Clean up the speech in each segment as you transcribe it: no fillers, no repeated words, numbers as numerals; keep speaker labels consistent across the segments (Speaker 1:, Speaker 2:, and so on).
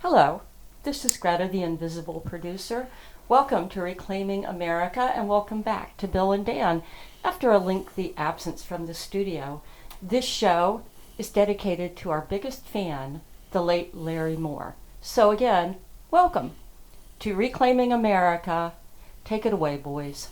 Speaker 1: Hello, this is Greta, the invisible producer. Welcome to Reclaiming America, and welcome back to Bill and Dan after a lengthy absence from the studio. This show is dedicated to our biggest fan, the late Larry Moore. So again, welcome to Reclaiming America. Take it away, boys.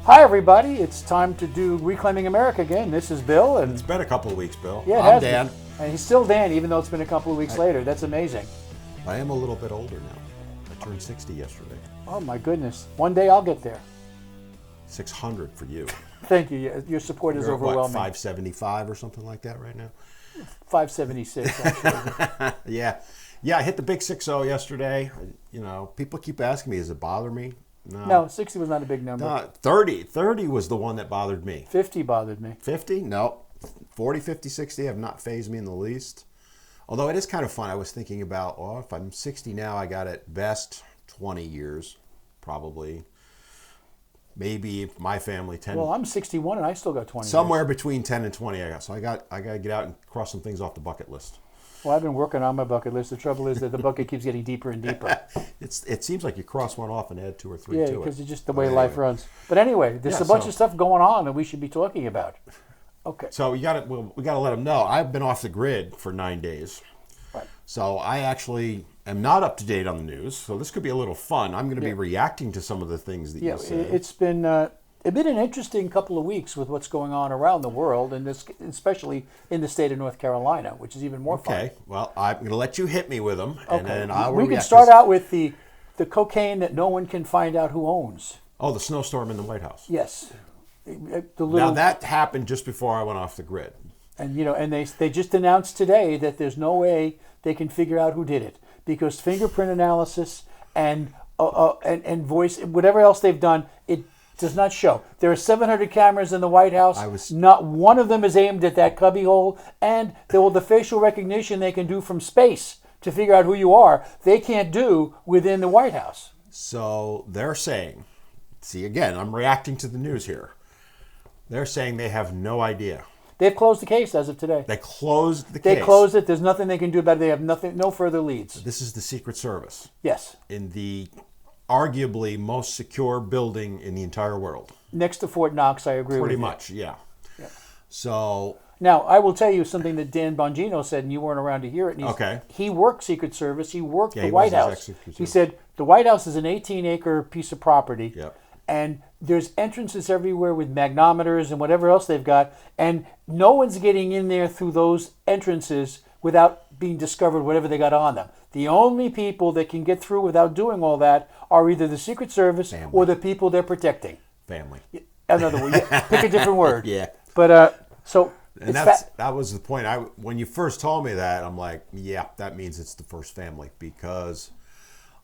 Speaker 2: Hi everybody, it's time to do Reclaiming America again. This is Bill, and
Speaker 3: It's been a couple of weeks, Bill.
Speaker 2: yeah,
Speaker 3: I'm Dan.
Speaker 2: and he's still Dan, even though it's been a couple of weeks later. That's amazing.
Speaker 3: I am a little bit older now. I turned 60 yesterday.
Speaker 2: Oh my goodness! One day I'll get there.
Speaker 3: 600 for you.
Speaker 2: Thank you. Your support is
Speaker 3: You're at, what,
Speaker 2: overwhelming.
Speaker 3: 575 or something like that right now?
Speaker 2: 576 actually.
Speaker 3: Yeah, I hit the big 6-0 yesterday. You know, people keep asking me, does it bother me?
Speaker 2: No, 60 was not a big number.
Speaker 3: No, 30 was the one that bothered me.
Speaker 2: 50 bothered me.
Speaker 3: 50? No. 40, 50, 60 have not fazed me in the least. Although it is kind of fun. I was thinking about, if I'm 60 now, I got at best 20 years, probably. Maybe if my family 10.
Speaker 2: Well, I'm 61 and I still got 20
Speaker 3: Somewhere
Speaker 2: years.
Speaker 3: between 10 and 20 I got. So I got to get out and cross some things off the bucket list.
Speaker 2: Well, I've been working on my bucket list. The trouble is that the bucket keeps getting deeper and deeper.
Speaker 3: It seems like you cross one off and add 2 or 3
Speaker 2: Yeah,
Speaker 3: to it.
Speaker 2: because it's just the way life runs. But anyway, there's a bunch of stuff going on that we should be talking about. Okay.
Speaker 3: So we got to let them know. I've been off the grid for 9 days.
Speaker 2: Right.
Speaker 3: So I actually am not up to date on the news. So this could be a little fun. I'm going to be reacting to some of the things that you said.
Speaker 2: It's been an interesting couple of weeks with what's going on around the world, and especially in the state of North Carolina, which is even more fun.
Speaker 3: Okay. Well, I'm going to let you hit me with them, and then I'll
Speaker 2: We can
Speaker 3: react
Speaker 2: start out with the cocaine that no one can find out who owns.
Speaker 3: Oh, the snowstorm in the Whitehouse.
Speaker 2: Yes.
Speaker 3: Now that happened just before I went off the grid.
Speaker 2: And and they just announced today that there's no way they can figure out who did it because fingerprint analysis and voice, whatever else they've done, it does not show. There are 700 cameras in the White House. Not one of them is aimed at that cubbyhole, and the facial recognition they can do from space to figure out who you are, they can't do within the White House.
Speaker 3: So they're saying, see again, I'm reacting to the news here. They're saying they have no idea.
Speaker 2: They've closed the case as of today.
Speaker 3: They closed the case.
Speaker 2: They closed it. There's nothing they can do about it. They have no further leads.
Speaker 3: This is the Secret Service.
Speaker 2: Yes.
Speaker 3: In the arguably most secure building in the entire world.
Speaker 2: Next to Fort Knox, I agree with you.
Speaker 3: Pretty much, yeah. So
Speaker 2: now, I will tell you something that Dan Bongino said, and you weren't around to hear it.
Speaker 3: Okay.
Speaker 2: He worked Secret Service. He worked the
Speaker 3: he
Speaker 2: White
Speaker 3: was
Speaker 2: House.
Speaker 3: Secret
Speaker 2: He
Speaker 3: Service.
Speaker 2: said the White House is an 18-acre piece of property.
Speaker 3: Yep.
Speaker 2: And there's entrances everywhere with magnometers and whatever else they've got. And no one's getting in there through those entrances without being discovered, whatever they got on them. The only people that can get through without doing all that are either the Secret Service or the people they're protecting.
Speaker 3: Family.
Speaker 2: Another word. Pick a different word.
Speaker 3: Yeah.
Speaker 2: But so...
Speaker 3: And that was the point. When you first told me that, I'm like, yeah, that means it's the first family, because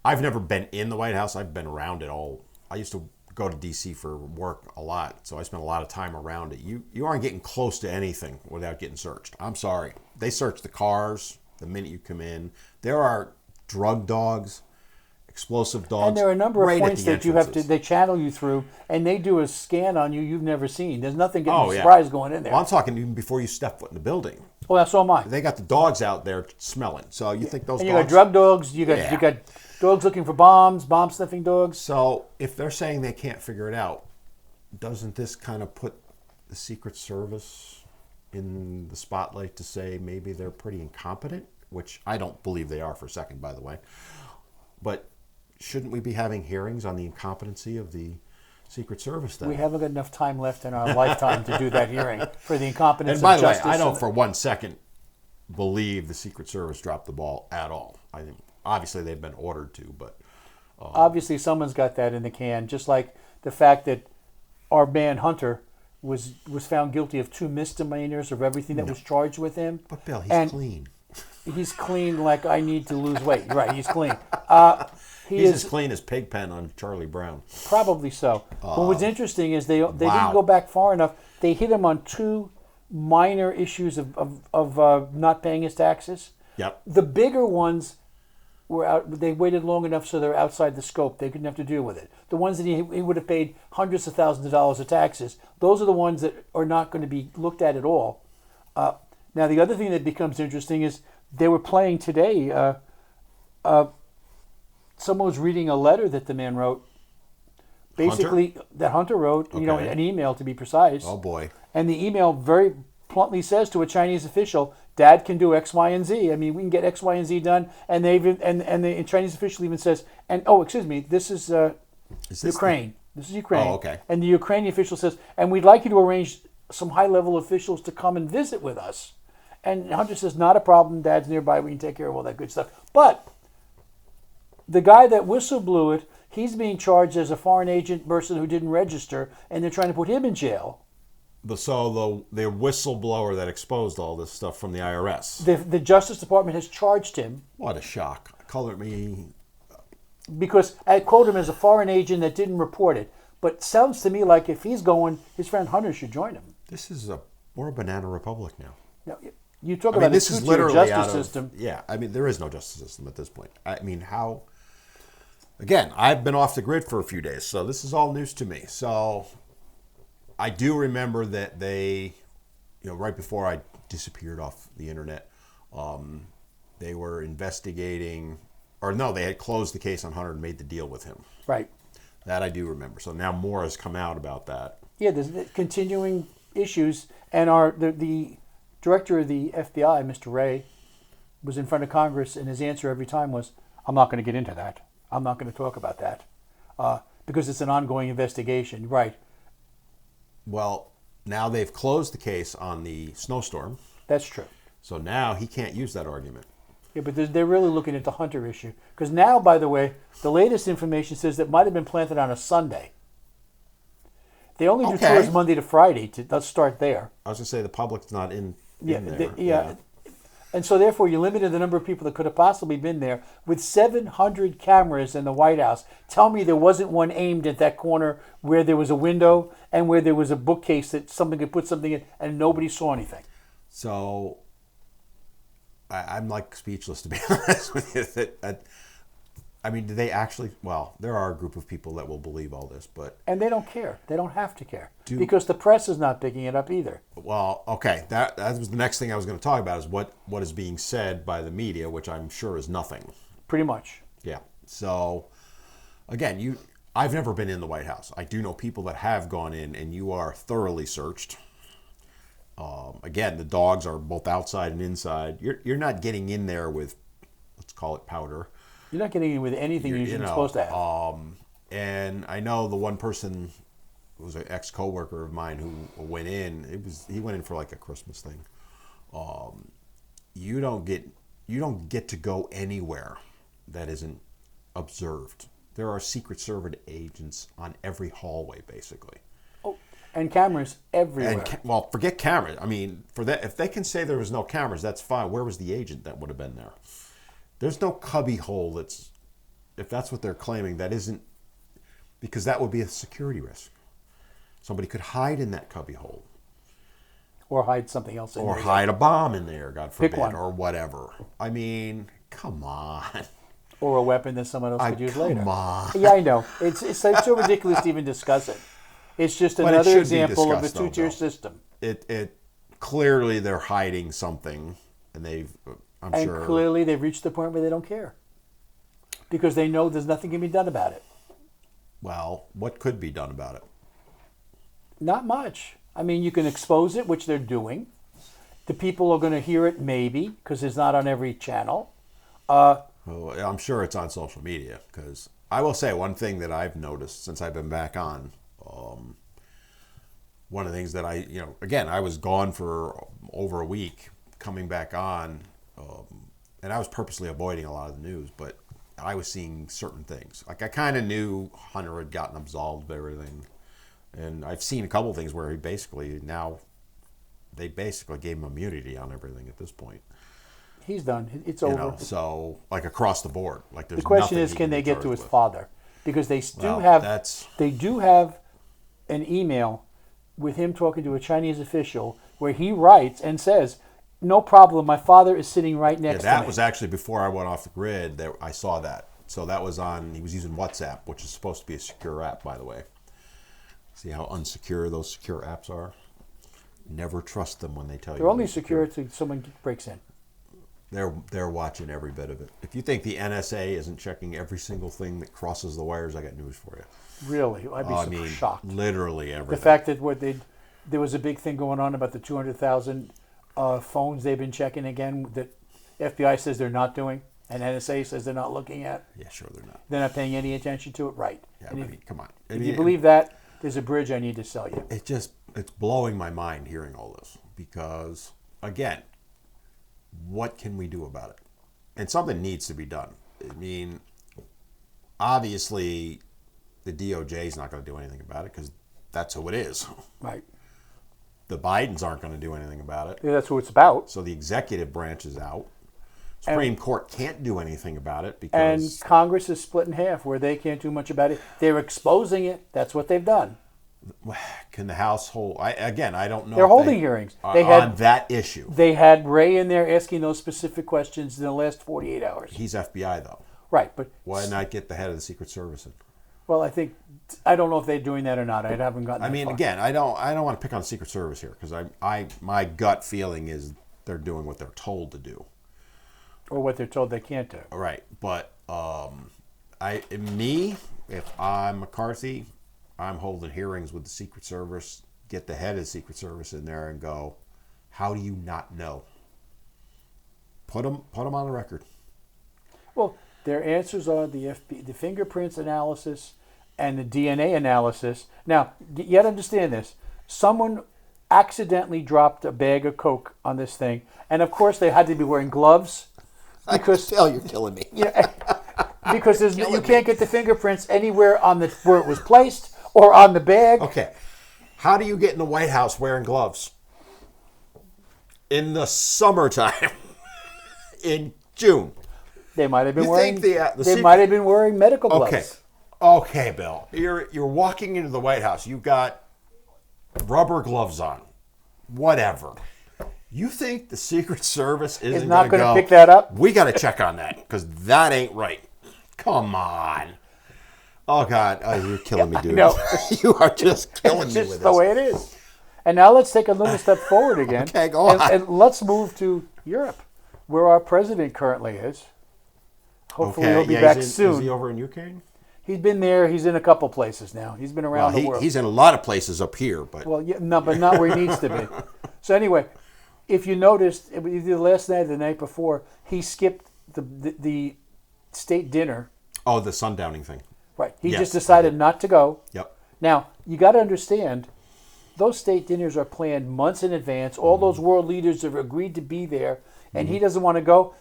Speaker 3: I've never been in the White House. I've been around it all. I used to go to D.C. for work a lot, so I spent a lot of time around it. You aren't getting close to anything without getting searched. I'm sorry. They search the cars the minute you come in. There are drug dogs, explosive dogs.
Speaker 2: And there are a number of points that you have to,
Speaker 3: entrances.
Speaker 2: they channel you through, and they do a scan on you you've never seen. There's nothing getting surprised going in there.
Speaker 3: Well, I'm talking even before you step foot in the building.
Speaker 2: Oh, that's all mine.
Speaker 3: They got the dogs out there smelling. So you think those
Speaker 2: And
Speaker 3: dogs...
Speaker 2: you got drug dogs, you got dogs looking for bombs, bomb-sniffing dogs.
Speaker 3: So if they're saying they can't figure it out, doesn't this kind of put the Secret Service in the spotlight to say maybe they're pretty incompetent? Which I don't believe they are for a second, by the way. But shouldn't we be having hearings on the incompetency of the Secret Service then?
Speaker 2: We haven't got enough time left in our lifetime to do that hearing for the incompetence
Speaker 3: And by
Speaker 2: of
Speaker 3: the way,
Speaker 2: justice.
Speaker 3: I don't for 1 second believe the Secret Service dropped the ball at all. I think obviously they've been ordered to, but
Speaker 2: obviously someone's got that in the can, just like the fact that our man Hunter was found guilty of 2 misdemeanors of everything that was charged with him.
Speaker 3: But Bill, he's clean.
Speaker 2: He's clean like I need to lose weight. Right, he's clean.
Speaker 3: He's as clean as Pigpen on Charlie Brown.
Speaker 2: Probably so. But what's interesting is they didn't go back far enough. They hit him on 2 minor issues of not paying his taxes.
Speaker 3: Yep.
Speaker 2: The bigger ones were out. They waited long enough so they're outside the scope. They couldn't have to deal with it. The ones that he would have paid hundreds of thousands of dollars of taxes, those are the ones that are not going to be looked at all. Now, the other thing that becomes interesting is they were playing today. Someone was reading a letter that the man wrote. Basically, that Hunter wrote,
Speaker 3: Okay.
Speaker 2: an email to be precise.
Speaker 3: Oh boy.
Speaker 2: And the email very bluntly says to a Chinese official, "Dad can do X, Y, and Z. I mean, we can get X, Y, and Z done." And the Chinese official even says, excuse me, this is Ukraine. This is Ukraine.
Speaker 3: Oh, okay.
Speaker 2: And the Ukrainian official says, "And we'd like you to arrange some high-level officials to come and visit with us." And Hunter says, "Not a problem. Dad's nearby. We can take care of all that good stuff." But the guy that whistle blew it, he's being charged as a foreign agent person who didn't register, and they're trying to put him in jail.
Speaker 3: The whistleblower that exposed all this stuff from the IRS.
Speaker 2: The Justice Department has charged him
Speaker 3: What a shock. Color me.
Speaker 2: because I quote him as a foreign agent that didn't report it. But it sounds to me like if he's going, his friend Hunter should join him.
Speaker 3: We're a banana republic now.
Speaker 2: Now, you talk
Speaker 3: I
Speaker 2: about
Speaker 3: mean, this
Speaker 2: a
Speaker 3: is
Speaker 2: two-tier
Speaker 3: literally
Speaker 2: justice
Speaker 3: out of,
Speaker 2: system.
Speaker 3: Yeah, I mean, there is no justice system at this point. I mean, how? Again, I've been off the grid for a few days, so this is all news to me. So I do remember that they, right before I disappeared off the internet, they were investigating, or no, they had closed the case on Hunter and made the deal with him.
Speaker 2: Right.
Speaker 3: That I do remember. So now more has come out about that.
Speaker 2: Yeah, there's continuing issues, and the director of the FBI, Mr. Wray, was in front of Congress, and his answer every time was, "I'm not going to get into that. I'm not going to talk about that because it's an ongoing investigation." Right.
Speaker 3: Well, now they've closed the case on the Snowstorm,
Speaker 2: That's true.
Speaker 3: so now he can't use that argument.
Speaker 2: Yeah, but they're really looking at the Hunter issue. Because now, by the way, the latest information says that might have been planted on a Sunday. They only do
Speaker 3: Okay.
Speaker 2: tours Monday to Friday. Let's start there.
Speaker 3: I was going to say the public's not in
Speaker 2: Yeah,
Speaker 3: there.
Speaker 2: And so therefore you limited the number of people that could have possibly been there. With 700 cameras in the White House, tell me there wasn't one aimed at that corner where there was a window and where there was a bookcase that somebody could put something in and nobody saw anything.
Speaker 3: So I'm like speechless, to be honest with you. I mean, do they actually? Well, there are a group of people that will believe all this, but
Speaker 2: And they don't care. They don't have to care. Because the press is not picking it up either.
Speaker 3: well, okay. That was the next thing I was going to talk about is what is being said by the media, which I'm sure is nothing.
Speaker 2: Pretty much.
Speaker 3: Yeah. So again, I've never been in the White House. I do know people that have gone in, and you are thoroughly searched. Again, the dogs are both outside and inside. You're not getting in there with, let's call it powder.
Speaker 2: You're not getting in with anything you're supposed to have.
Speaker 3: And I know the one person was an ex-coworker of mine who went in. He went in for like a Christmas thing. You don't get to go anywhere that isn't observed. There are Secret Service agents on every hallway, basically.
Speaker 2: Oh, and cameras everywhere.
Speaker 3: Well, forget cameras. I mean, for that, if they can say there was no cameras, that's fine. Where was the agent that would have been there? There's no cubby hole if that's what they're claiming, that isn't, because that would be a security risk. Somebody could hide in that cubby hole.
Speaker 2: Or hide something else in there.
Speaker 3: Or hide a bomb in there, God
Speaker 2: Pick
Speaker 3: forbid,
Speaker 2: one.
Speaker 3: or whatever. I mean, come on.
Speaker 2: Or a weapon that someone else could use later.
Speaker 3: Come on.
Speaker 2: Yeah, I know. It's like so ridiculous to even discuss it. It's just
Speaker 3: But it
Speaker 2: another
Speaker 3: should be
Speaker 2: example of a
Speaker 3: discussed, though,
Speaker 2: two-tier
Speaker 3: Bill.
Speaker 2: system.
Speaker 3: It clearly they're hiding something, and I'm
Speaker 2: And
Speaker 3: sure.
Speaker 2: clearly they've reached the point where they don't care. Because they know there's nothing can be done about it.
Speaker 3: Well, what could be done about it?
Speaker 2: Not much. I mean, you can expose it, which they're doing. The people are going to hear it, maybe, because it's not on every channel.
Speaker 3: Well, I'm sure it's on social media, because I will say one thing that I've noticed since I've been back on. One of the things that again, I was gone for over a week, coming back on, and I was purposely avoiding a lot of the news, but I was seeing certain things. Like I kind of knew Hunter had gotten absolved of everything, and I've seen a couple of things where they basically gave him immunity on everything at this point.
Speaker 2: He's done. It's over.
Speaker 3: So like across the board, like there's
Speaker 2: The question
Speaker 3: nothing
Speaker 2: is,
Speaker 3: he
Speaker 2: can
Speaker 3: be
Speaker 2: they get to
Speaker 3: charged
Speaker 2: his
Speaker 3: with.
Speaker 2: father? Because they
Speaker 3: Well,
Speaker 2: do have an email with him talking to a Chinese official where he writes and says, no problem. My father is sitting right
Speaker 3: Yeah,
Speaker 2: next to
Speaker 3: that
Speaker 2: me.
Speaker 3: was actually before I went off the grid. That I saw that. So that was on. He was using WhatsApp, which is supposed to be a secure app, by the way. See how unsecure those secure apps are? Never trust them when they tell you.
Speaker 2: They're only secure if someone breaks in.
Speaker 3: They're watching every bit of it. If you think the NSA isn't checking every single thing that crosses the wires, I got news for you.
Speaker 2: Really, I'd be shocked.
Speaker 3: Literally everything.
Speaker 2: The fact that there was a big thing going on about the 200,000 phones they've been checking again that FBI says they're not doing, and NSA says they're not looking at.
Speaker 3: Yeah, sure they're not.
Speaker 2: They're not paying any attention to it, right?
Speaker 3: Yeah,
Speaker 2: And
Speaker 3: I mean, come on.
Speaker 2: if you believe that, there's a bridge I need to sell you.
Speaker 3: It's blowing my mind hearing all this because, again, what can we do about it? And something needs to be done. I mean, obviously, the DOJ is not going to do anything about it because that's who it is.
Speaker 2: Right.
Speaker 3: The Bidens aren't going to do anything about it.
Speaker 2: Yeah, that's what it's about.
Speaker 3: So the executive branch is out. Supreme Court can't do anything about it
Speaker 2: And
Speaker 3: because
Speaker 2: Congress is split in half where they can't do much about it. They're exposing it. That's what they've done.
Speaker 3: can the House hold? I don't know.
Speaker 2: They're
Speaker 3: if
Speaker 2: holding hearings. They
Speaker 3: on that issue.
Speaker 2: They had Ray in there asking those specific questions in the last 48 hours.
Speaker 3: He's FBI though.
Speaker 2: Right, but
Speaker 3: Why not get the head of the Secret Service in?
Speaker 2: well, I don't know if they're doing that or not. I haven't gotten.
Speaker 3: I
Speaker 2: that
Speaker 3: mean,
Speaker 2: far.
Speaker 3: again, I don't want to pick on the Secret Service here because my gut feeling is they're doing what they're told to do.
Speaker 2: Or what they're told they can't do.
Speaker 3: Right, but if I'm McCarthy, I'm holding hearings with the Secret Service. Get the head of the Secret Service in there and go, how do you not know? Put them on the record.
Speaker 2: Well, their answers are the fingerprints analysis and the DNA analysis. Now, you got to understand this. Someone accidentally dropped a bag of Coke on this thing, and of course they had to be wearing gloves because
Speaker 3: You're killing me.
Speaker 2: because you can't get the fingerprints anywhere on where it was placed or on the bag.
Speaker 3: Okay, how do you get in the White House wearing gloves in the summertime in June?
Speaker 2: They might have been
Speaker 3: You
Speaker 2: wearing.
Speaker 3: think the
Speaker 2: they
Speaker 3: secret-
Speaker 2: might have been wearing medical gloves.
Speaker 3: Okay, Bill. You're walking into the White House. You've got rubber gloves on. Whatever. You think the Secret Service isn't
Speaker 2: not
Speaker 3: going to
Speaker 2: gonna pick that up?
Speaker 3: We got to check on that because that ain't right. Come on. Oh God, you're killing me, dude.
Speaker 2: No.
Speaker 3: You are just killing
Speaker 2: It's
Speaker 3: me
Speaker 2: just
Speaker 3: with
Speaker 2: the
Speaker 3: this.
Speaker 2: way it is. And now let's take a little step forward again.
Speaker 3: Okay, go on.
Speaker 2: And let's move to Europe, where our president currently is. Hopefully he'll be back soon.
Speaker 3: Is he over in Ukraine?
Speaker 2: He's been there. He's in a couple places now. He's been around the world.
Speaker 3: He's in a lot of places up here, but
Speaker 2: Well, yeah, no, but not where he needs to be. So anyway, if you noticed, it was either last night or the night before, he skipped the state dinner.
Speaker 3: oh, the sundowning thing.
Speaker 2: Right. He
Speaker 3: Yes,
Speaker 2: just decided not to go.
Speaker 3: Yep.
Speaker 2: Now, you got to understand, those state dinners are planned months in advance. All those world leaders have agreed to be there, and he doesn't want to go.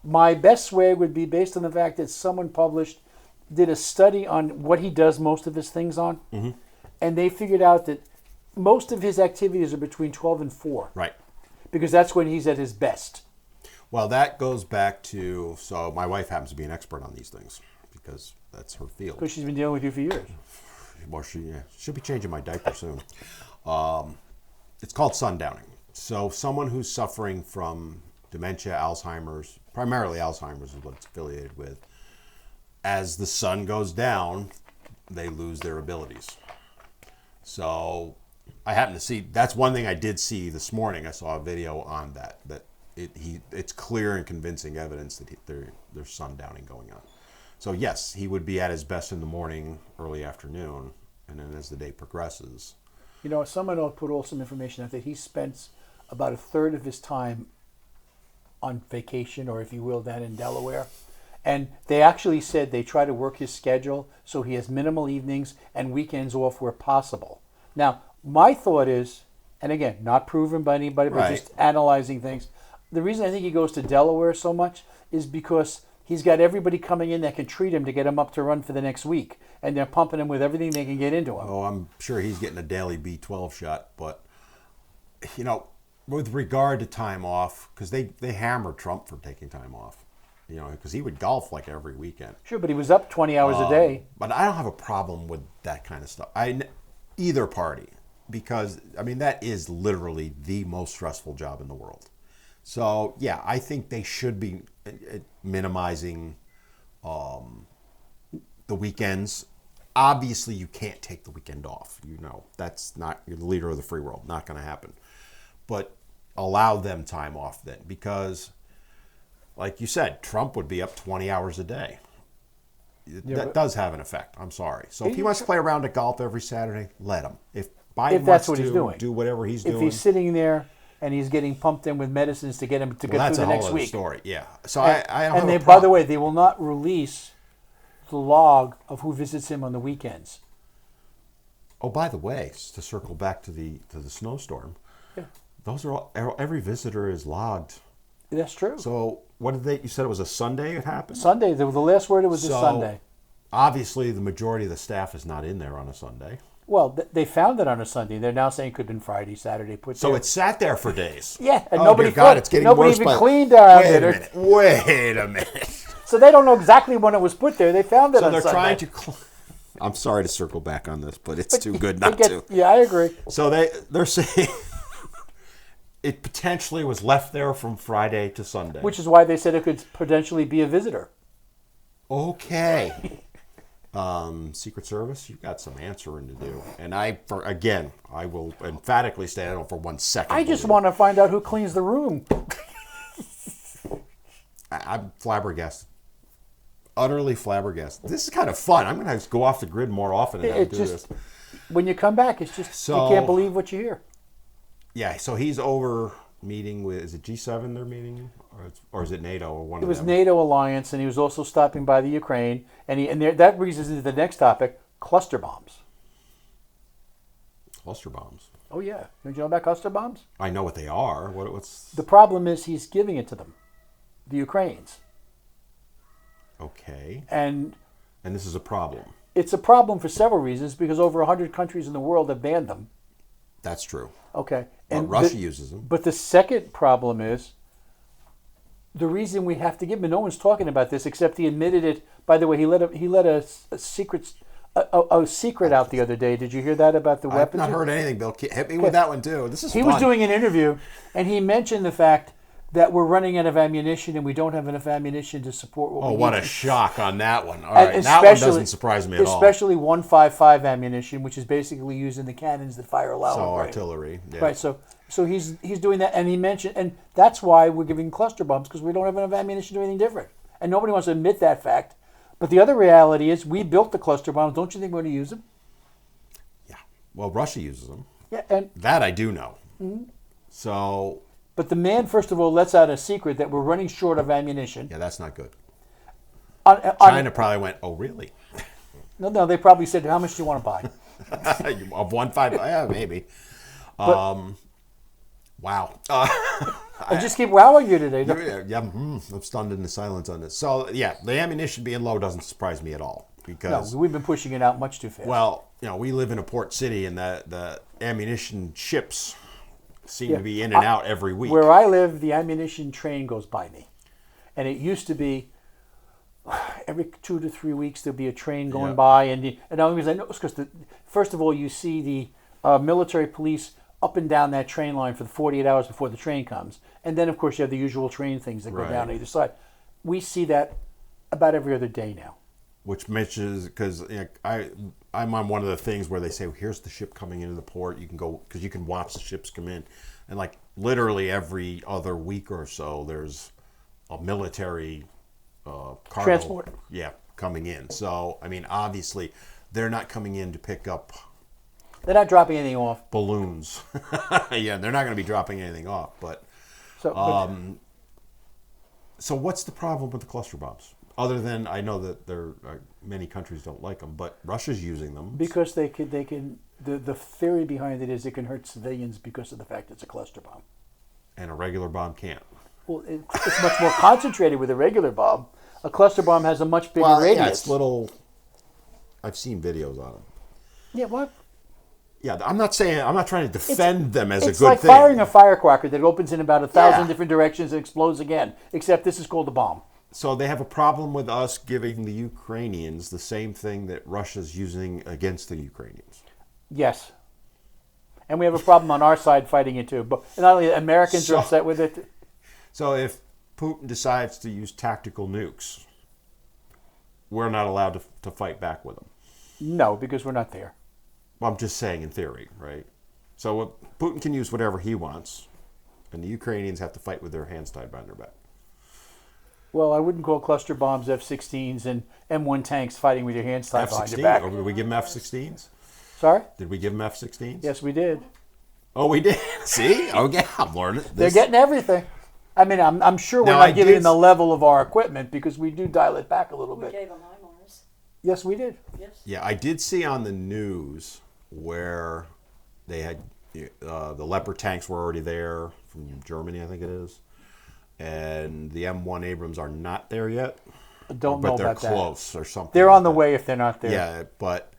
Speaker 2: My best swag would be based on the fact that someone did a study on what he does most of his things on, and they figured out that most of his activities are between 12 and 4,
Speaker 3: Right.
Speaker 2: because that's when he's at his best.
Speaker 3: Well, that goes back to, so my wife happens to be an expert on these things because that's her field.
Speaker 2: Because she's been dealing with you for years.
Speaker 3: Well, she'll be changing my diaper soon. It's called sundowning. So someone who's suffering from dementia, Alzheimer's, primarily Alzheimer's is what it's affiliated with, as the sun goes down, they lose their abilities. So I happen to see, that's one thing I did see this morning. I saw a video on that it's clear and convincing evidence that there's sundowning going on. So yes, he would be at his best in the morning, early afternoon, and then as the day progresses.
Speaker 2: You know, someone will put some information out that he spends about a third of his time on vacation, or if you will, down in Delaware. And they actually said they try to work his schedule so he has minimal evenings and weekends off where possible. Now, my thought is, and again, not proven by anybody, but
Speaker 3: Right.
Speaker 2: just analyzing things. The reason I think he goes to Delaware so much is because he's got everybody coming in that can treat him to get him up to run for the next week. And they're pumping him with everything they can get into him.
Speaker 3: Oh, I'm sure he's getting a daily B12 shot, but with regard to time off, because they hammer Trump for taking time off, because he would golf like every weekend.
Speaker 2: Sure, but he was up 20 hours a day.
Speaker 3: But I don't have a problem with that kind of stuff. Either party, because that is literally the most stressful job in the world. So yeah, I think they should be minimizing the weekends. Obviously, you can't take the weekend off. You know, that's not, you're the leader of the free world. Not going to happen. But allow them time off then, because, like you said, Trump would be up 20 hours a day. That does have an effect. I'm sorry. So if he wants to play a round of golf every Saturday, let him. If Biden
Speaker 2: that's
Speaker 3: wants
Speaker 2: what he's doing,
Speaker 3: do whatever he's doing.
Speaker 2: If he's sitting there and he's getting pumped in with medicines to get him to get through the next week,
Speaker 3: that's a whole other story. Yeah. So
Speaker 2: and,
Speaker 3: I don't have a
Speaker 2: by the way, they will not release the log of who visits him on the weekends.
Speaker 3: Oh, by the way, to circle back to the snowstorm, those are all, every visitor is logged.
Speaker 2: That's true.
Speaker 3: So what did they? You said it was a Sunday. It happened.
Speaker 2: Sunday. The last word. It was a Sunday.
Speaker 3: Obviously, the majority of the staff is not in there on a Sunday.
Speaker 2: Well, they found it on a Sunday. They're now saying it could have been Friday, Saturday.
Speaker 3: So it sat there for days.
Speaker 2: Yeah, and
Speaker 3: nobody
Speaker 2: even cleaned it.
Speaker 3: Wait a minute.
Speaker 2: So they don't know exactly when it was put there. They found it on Sunday.
Speaker 3: So they're trying to. I'm sorry to circle back on this, but it's too good not to.
Speaker 2: Yeah, I agree.
Speaker 3: So they're saying it potentially was left there from Friday to Sunday.
Speaker 2: Which is why they said it could potentially be a visitor.
Speaker 3: Okay. Secret Service, you've got some answering to do. And I will emphatically stand on for 1 second.
Speaker 2: I just want to find out who cleans the room.
Speaker 3: I'm flabbergasted. Utterly flabbergasted. This is kind of fun. I'm going to go off the grid more often and do this.
Speaker 2: When you come back, it's just, you can't believe what you hear.
Speaker 3: Yeah, so he's over meeting with, is it G7 they're meeting? Or is it NATO or one of them?
Speaker 2: It was NATO alliance, and he was also stopping by the Ukraine. That brings us into the next topic, cluster bombs.
Speaker 3: Cluster bombs?
Speaker 2: Oh, yeah. Don't you know about cluster bombs?
Speaker 3: I know what they are. What's
Speaker 2: the problem is he's giving it to them, the Ukrainians.
Speaker 3: Okay.
Speaker 2: And
Speaker 3: this is a problem.
Speaker 2: It's a problem for several reasons, because over 100 countries in the world have banned them.
Speaker 3: That's true.
Speaker 2: Okay.
Speaker 3: And Russia uses them.
Speaker 2: But the second problem is the reason we have to give him, and no one's talking about this except he admitted it. By the way, he let a secret out the other day. Did you hear that about the weapons?
Speaker 3: I've not heard anything, Bill. Hit me with that one too. This is fun.
Speaker 2: He was doing an interview, and he mentioned the fact that we're running out of ammunition and we don't have enough ammunition to support what we need.
Speaker 3: Oh, what a shock on that one. All right, that one doesn't surprise me at all.
Speaker 2: Especially 155 ammunition, which is basically used in the cannons that fire a loud.
Speaker 3: So artillery. Yeah.
Speaker 2: Right, so he's doing that, and he mentioned, and that's why we're giving cluster bombs, because we don't have enough ammunition to do anything different. And nobody wants to admit that fact. But the other reality is we built the cluster bombs. Don't you think we're going to use them?
Speaker 3: Yeah. Well, Russia uses them.
Speaker 2: Yeah, and
Speaker 3: that I do know.
Speaker 2: Mm-hmm.
Speaker 3: So...
Speaker 2: But the man, first of all, lets out a secret that we're running short of ammunition.
Speaker 3: Yeah, that's not good.
Speaker 2: China
Speaker 3: probably went, oh, really?
Speaker 2: No, they probably said, how much do you want to buy?
Speaker 3: Of 1.5? Yeah, maybe. Wow.
Speaker 2: I just keep wowing you today.
Speaker 3: Yeah, I'm stunned into silence on this. So, yeah, the ammunition being low doesn't surprise me at all. Because
Speaker 2: we've been pushing it out much too fast.
Speaker 3: Well, we live in a port city, and the ammunition ships seem to be in and out every week.
Speaker 2: Where I live, the ammunition train goes by me. And it used to be every 2 to 3 weeks there'd be a train going by. And the only reason I know is because, first of all, you see the military police up and down that train line for the 48 hours before the train comes. And then, of course, you have the usual train things that go down either side. We see that about every other day now.
Speaker 3: Which mentions, because I'm on one of the things where they say, well, here's the ship coming into the port. You can go, because you can watch the ships come in. And like literally every other week or so, there's a military cargo.
Speaker 2: Transport.
Speaker 3: Yeah, coming in. So, I mean, obviously, they're not coming in to pick up.
Speaker 2: They're not dropping anything off.
Speaker 3: Balloons. Yeah, they're not going to be dropping anything off. But so what's the problem with the cluster bombs? Other than I know that many countries don't like them, but Russia's using them
Speaker 2: because they can. The theory behind it is it can hurt civilians because of the fact it's a cluster bomb,
Speaker 3: and a regular bomb can't.
Speaker 2: Well, it's much more concentrated with a regular bomb. A cluster bomb has a much bigger radius.
Speaker 3: Yeah, it's little. I've seen videos on them.
Speaker 2: Yeah, what?
Speaker 3: Yeah, I'm not trying to defend them as a good thing.
Speaker 2: It's like firing a firecracker that opens in about 1,000 different directions and explodes again. Except this is called a bomb.
Speaker 3: So they have a problem with us giving the Ukrainians the same thing that Russia's using against the Ukrainians.
Speaker 2: Yes. And we have a problem on our side fighting it too. But not only Americans are upset with it.
Speaker 3: So if Putin decides to use tactical nukes, we're not allowed to fight back with him.
Speaker 2: No, because we're not there.
Speaker 3: Well, I'm just saying in theory, right? So Putin can use whatever he wants, and the Ukrainians have to fight with their hands tied behind their back.
Speaker 2: Well, I wouldn't call cluster bombs F-16s and M1 tanks fighting with your hands tied behind your back.
Speaker 3: Or did we give them F-16s?
Speaker 2: Sorry?
Speaker 3: Did we give them F-16s?
Speaker 2: Yes, we did.
Speaker 3: Oh, we did. See? Okay, I'm learning.
Speaker 2: They're getting everything. I mean, I'm sure we're
Speaker 3: Now,
Speaker 2: not giving them the level of our equipment because we do dial it back a little
Speaker 1: We
Speaker 2: bit.
Speaker 1: gave them HIMARS.
Speaker 2: Yes, we did.
Speaker 1: Yes.
Speaker 3: Yeah, I did see on the news where they had the Leopard tanks were already there from Germany, I think it is, and the M1 Abrams are not there yet.
Speaker 2: Don't know
Speaker 3: but they're
Speaker 2: about that.
Speaker 3: close or something.
Speaker 2: They're
Speaker 3: like
Speaker 2: on the
Speaker 3: that.
Speaker 2: way if they're not there.
Speaker 3: Yeah, but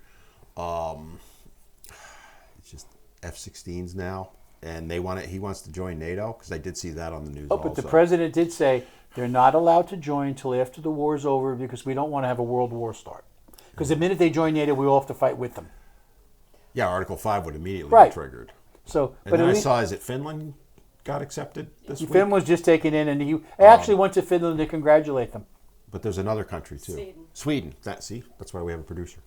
Speaker 3: it's just F-16s now, and he wants to join NATO because I did see that on the news.
Speaker 2: Oh, but
Speaker 3: also.
Speaker 2: the president did say they're not allowed to join until after the war's over because we don't want to have a world war start. Because the minute they join NATO, we all have to fight with them.
Speaker 3: Yeah, Article 5 would immediately
Speaker 2: Right.
Speaker 3: be triggered.
Speaker 2: So,
Speaker 3: And
Speaker 2: but
Speaker 3: then
Speaker 2: at
Speaker 3: I
Speaker 2: least
Speaker 3: saw, is it Finland got accepted this week?
Speaker 2: Finn was just taken in, and I actually went to Finland to congratulate them.
Speaker 3: But there's another country too.
Speaker 1: Sweden.
Speaker 3: That's why we have a producer.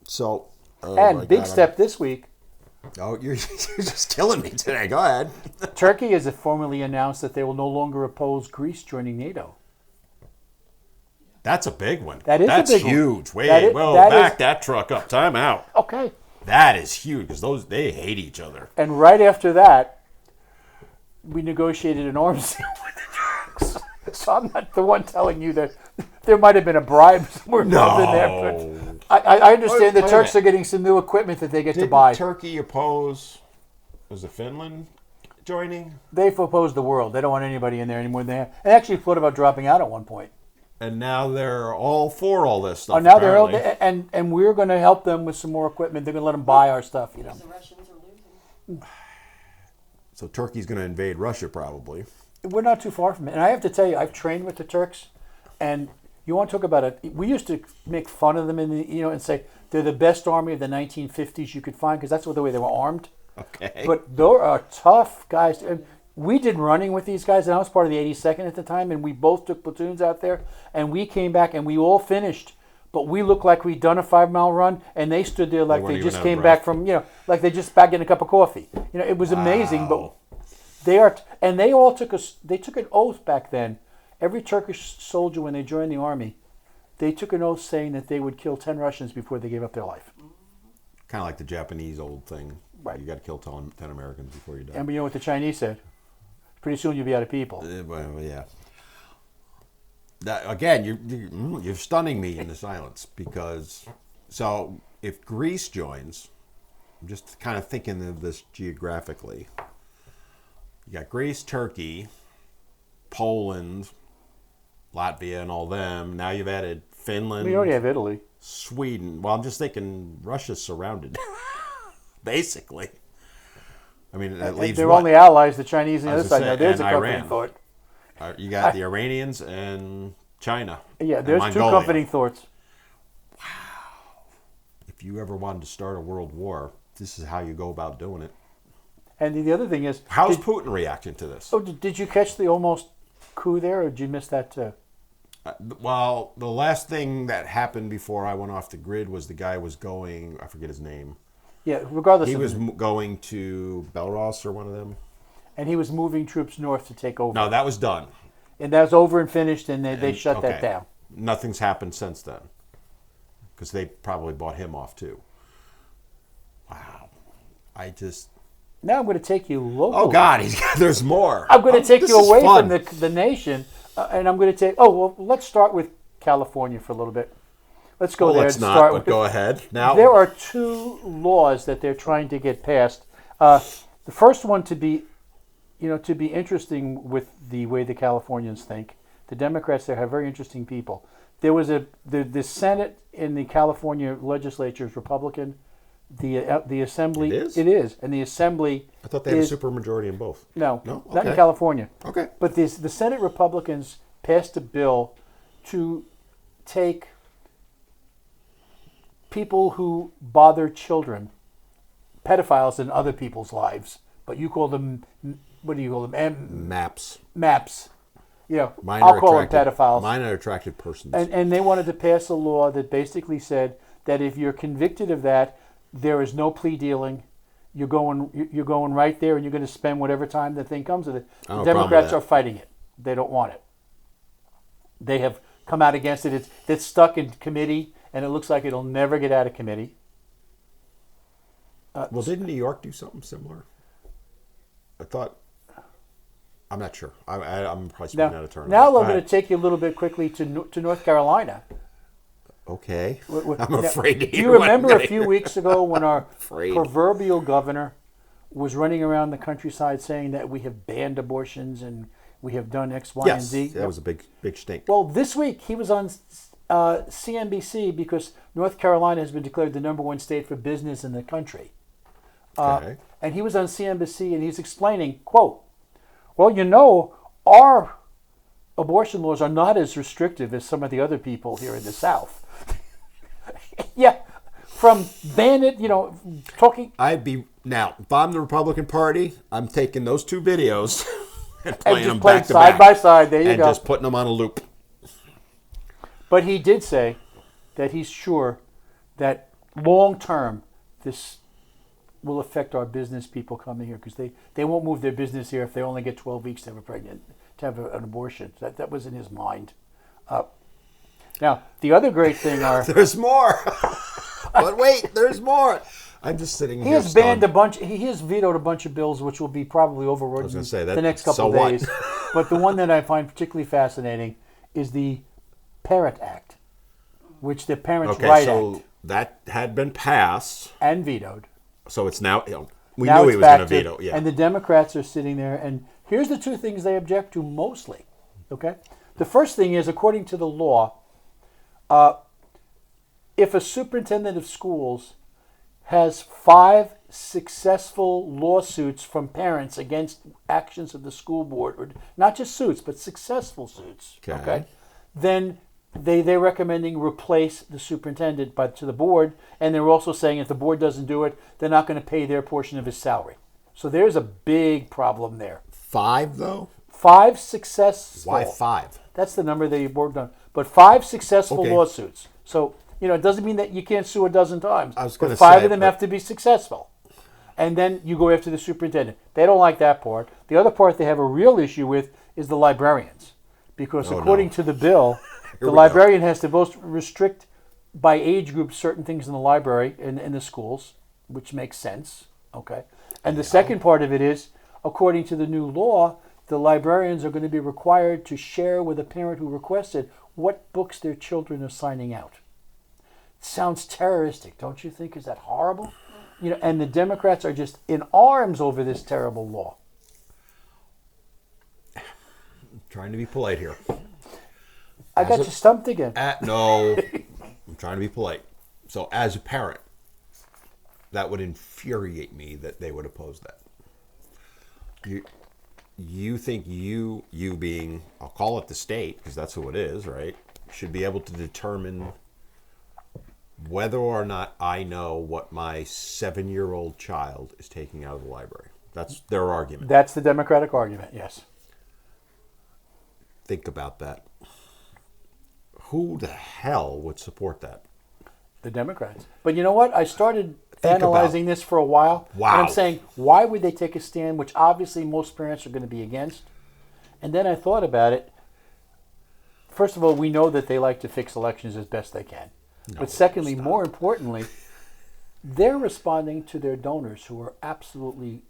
Speaker 3: So,
Speaker 2: And big step this week,
Speaker 3: Oh, you're just killing me today. Go ahead.
Speaker 2: Turkey has formally announced that they will no longer oppose Greece joining NATO.
Speaker 3: That's a big one.
Speaker 2: That is
Speaker 3: That's
Speaker 2: a big one.
Speaker 3: huge. Wait,
Speaker 2: That is-
Speaker 3: well,
Speaker 2: that
Speaker 3: back
Speaker 2: is-
Speaker 3: that truck up. Time out.
Speaker 2: Okay.
Speaker 3: That is huge because they hate each other.
Speaker 2: And right after that, we negotiated an arms deal with the Turks. So I'm not the one telling you that there might have been a bribe somewhere involved in there. But I understand the
Speaker 3: Wait a
Speaker 2: Turks
Speaker 3: minute.
Speaker 2: are getting some new equipment that they get to
Speaker 3: Didn't
Speaker 2: buy.
Speaker 3: Turkey oppose? Was it Finland joining?
Speaker 2: They've opposed the world. They don't want anybody in there anymore. They actually thought about dropping out at one point.
Speaker 3: And now they're all for all this stuff.
Speaker 2: Oh, now
Speaker 3: apparently.
Speaker 2: they're and we're going to help them with some more equipment. They're going to let them buy our stuff. You know.
Speaker 1: The Russians are losing.
Speaker 3: So Turkey's going to invade Russia probably.
Speaker 2: We're not too far from it. And I have to tell you, I've trained with the Turks, and you want to talk about it. We used to make fun of them and say they're the best army of the 1950s you could find because that's the way they were armed.
Speaker 3: Okay.
Speaker 2: But they are tough guys. And we did running with these guys, and I was part of the 82nd at the time, and we both took platoons out there, and we came back, and we all finished. But we looked like we'd done a 5-mile run, and they stood there like
Speaker 3: weren't
Speaker 2: they
Speaker 3: even
Speaker 2: just
Speaker 3: out of
Speaker 2: came
Speaker 3: breath.
Speaker 2: back from, like they just back getting a cup of coffee. It was amazing, but
Speaker 3: Wow.
Speaker 2: they are, and they all took an oath back then. Every Turkish soldier, when they joined the army, they took an oath saying that they would kill 10 Russians before they gave up their life.
Speaker 3: Kind of like the Japanese old thing.
Speaker 2: Right.
Speaker 3: You got to kill 10 Americans before you die.
Speaker 2: And you know what the Chinese said? Pretty soon you'll be out of people.
Speaker 3: Well, yeah. That, again, you're stunning me in the silence because so if Greece joins, I'm just kind of thinking of this geographically. You got Greece, Turkey, Poland, Latvia, and all them. Now you've added Finland.
Speaker 2: We already have Italy.
Speaker 3: Sweden. Well, I'm just thinking Russia's surrounded, basically. I mean, that leaves
Speaker 2: They're
Speaker 3: what?
Speaker 2: only allies, the Chinese on
Speaker 3: I
Speaker 2: the
Speaker 3: was
Speaker 2: other side.
Speaker 3: gonna
Speaker 2: Now,
Speaker 3: say,
Speaker 2: there's a
Speaker 3: and
Speaker 2: comforting
Speaker 3: Iran.
Speaker 2: thought.
Speaker 3: You got the Iranians and China.
Speaker 2: Yeah,
Speaker 3: and
Speaker 2: there's two
Speaker 3: Mongolia.
Speaker 2: comforting thoughts.
Speaker 3: If you ever wanted to start a world war, this is how you go about doing it.
Speaker 2: And the other thing is,
Speaker 3: How's Putin reacting to this?
Speaker 2: did you catch the almost coup there, or did you miss that too?
Speaker 3: Well, the last thing that happened before I went off the grid was the guy was going, I forget his name.
Speaker 2: Yeah, regardless
Speaker 3: He
Speaker 2: of
Speaker 3: was
Speaker 2: it.
Speaker 3: going to Belarus or one of them.
Speaker 2: And he was moving troops north to take over.
Speaker 3: No, that was done.
Speaker 2: And that was over and finished, and they shut that
Speaker 3: Okay.
Speaker 2: down.
Speaker 3: Nothing's happened since then. Because they probably bought him off too. Wow.
Speaker 2: Now I'm going to take you locally.
Speaker 3: Oh, God, there's more.
Speaker 2: I'm going to take
Speaker 3: This
Speaker 2: you
Speaker 3: is
Speaker 2: away
Speaker 3: fun.
Speaker 2: from the nation, and I'm going to take. Oh well, let's start with California for a little bit. Let's go there.
Speaker 3: Let's
Speaker 2: and
Speaker 3: not,
Speaker 2: start
Speaker 3: but
Speaker 2: with
Speaker 3: go ahead. Now,
Speaker 2: There are two laws that they're trying to get passed. The first one to be interesting with the way the Californians think. The Democrats there have very interesting people. There was the Senate in the California legislature is Republican. The Assembly
Speaker 3: It is?
Speaker 2: and the Assembly.
Speaker 3: I thought they had a
Speaker 2: is-
Speaker 3: supermajority in both.
Speaker 2: No,
Speaker 3: No?
Speaker 2: not in
Speaker 3: Okay.
Speaker 2: California.
Speaker 3: Okay.
Speaker 2: But the Senate Republicans passed a bill to take people who bother children, pedophiles in other people's lives, but you call them what do you call them?
Speaker 3: Maps.
Speaker 2: Maps. Yeah,
Speaker 3: Minor
Speaker 2: I'll call them
Speaker 3: attracted-
Speaker 2: pedophiles.
Speaker 3: Minor attracted persons.
Speaker 2: And they wanted to pass a law that basically said that if you're convicted of that, there is no plea dealing. You're going right there, and you're going to spend whatever time the thing comes with it.
Speaker 3: I
Speaker 2: The
Speaker 3: have a problem with
Speaker 2: Democrats
Speaker 3: that.
Speaker 2: are fighting it. They don't want it. They have come out against it. It's stuck in committee, and it looks like it'll never get out of committee.
Speaker 3: Well, didn't New York do something similar? I thought. I'm not sure. I'm probably speaking out of turn.
Speaker 2: Now
Speaker 3: Go
Speaker 2: I'm going
Speaker 3: ahead.
Speaker 2: to take you a little bit quickly to North Carolina.
Speaker 3: Okay.
Speaker 2: What-
Speaker 3: I'm
Speaker 2: now,
Speaker 3: afraid to
Speaker 2: do
Speaker 3: hear
Speaker 2: you
Speaker 3: what I'm
Speaker 2: remember
Speaker 3: gonna
Speaker 2: a few
Speaker 3: hear.
Speaker 2: weeks ago when our
Speaker 3: Afraid.
Speaker 2: proverbial governor was running around the countryside saying that we have banned abortions and we have done X, Y, and
Speaker 3: Yes,
Speaker 2: Z?
Speaker 3: that was a big stink.
Speaker 2: Well, this week he was on CNBC because North Carolina has been declared the #1 state for business in the country.
Speaker 3: Okay.
Speaker 2: And he was on CNBC and he's explaining, quote, well, you know, our abortion laws are not as restrictive as some of the other people here in the South. Yeah, from ban it, talking
Speaker 3: I'd be now if I'm the Republican Party, I'm taking those two videos and
Speaker 2: and
Speaker 3: playing
Speaker 2: just
Speaker 3: them
Speaker 2: playing
Speaker 3: back to
Speaker 2: side
Speaker 3: back
Speaker 2: by side. There you
Speaker 3: and
Speaker 2: go.
Speaker 3: just putting them on a loop.
Speaker 2: But he did say that he's sure that long term this will affect our business people coming here because they won't move their business here if they only get 12 weeks to have an abortion. That was in his mind. Now, the other great thing are
Speaker 3: There's more. But wait, there's more. I'm just sitting
Speaker 2: he
Speaker 3: here.
Speaker 2: has banned
Speaker 3: stunned.
Speaker 2: he has vetoed a bunch of bills which will be probably overridden
Speaker 3: gonna say, that-
Speaker 2: the next couple
Speaker 3: so
Speaker 2: of
Speaker 3: what?
Speaker 2: days. But the one that I find particularly fascinating is the Parent Act, which the Parents'
Speaker 3: Okay,
Speaker 2: Right
Speaker 3: so
Speaker 2: Act
Speaker 3: that had been passed.
Speaker 2: and vetoed.
Speaker 3: So it's now. We
Speaker 2: Now
Speaker 3: knew
Speaker 2: it's
Speaker 3: he was
Speaker 2: back
Speaker 3: going to veto. Yeah.
Speaker 2: And the Democrats are sitting there, and here's the two things they object to mostly. Okay, the first thing is, according to the law, if a superintendent of schools has 5 successful lawsuits from parents against actions of the school board, or not just suits, but successful suits,
Speaker 3: Okay.
Speaker 2: then they're recommending replace the superintendent to the board, and they're also saying if the board doesn't do it, they're not going to pay their portion of his salary. So there's a big problem there.
Speaker 3: 5 though.
Speaker 2: 5 successful.
Speaker 3: Why 5?
Speaker 2: That's the number they worked on. But 5 successful
Speaker 3: Okay.
Speaker 2: lawsuits. So, it doesn't mean that you can't sue a dozen times.
Speaker 3: I was
Speaker 2: but
Speaker 3: gonna
Speaker 2: 5
Speaker 3: say,
Speaker 2: of them
Speaker 3: but-
Speaker 2: have to be successful. And then you go after the superintendent. They don't like that part. The other part they have a real issue with is the librarians. Because
Speaker 3: Oh,
Speaker 2: according
Speaker 3: no.
Speaker 2: to the bill, the
Speaker 3: we go.
Speaker 2: librarian has to both restrict by age group certain things in the library, in the schools, which makes sense. Okay. And the second part of it is, according to the new law, the librarians are going to be required to share with a parent who requested what books their children are signing out. Sounds terroristic, don't you think? Is that horrible? And the Democrats are just in arms over this terrible law.
Speaker 3: Trying to be polite here.
Speaker 2: I got you stumped again.
Speaker 3: No, I'm trying to be polite. So as a parent, that would infuriate me that they would oppose that. You think you being, I'll call it the state, because that's who it is, right, should be able to determine whether or not I know what my 7-year-old child is taking out of the library. That's their argument.
Speaker 2: That's the Democratic argument, yes.
Speaker 3: Think about that. Who the hell would support that?
Speaker 2: The Democrats. But you know what? I started
Speaker 3: Think
Speaker 2: analyzing this for a while.
Speaker 3: Wow.
Speaker 2: And I'm saying, why would they take a stand, which obviously most parents are going to be against? And then I thought about it. First of all, we know that they like to fix elections as best they can. But secondly, more importantly, they're responding to their donors who are absolutely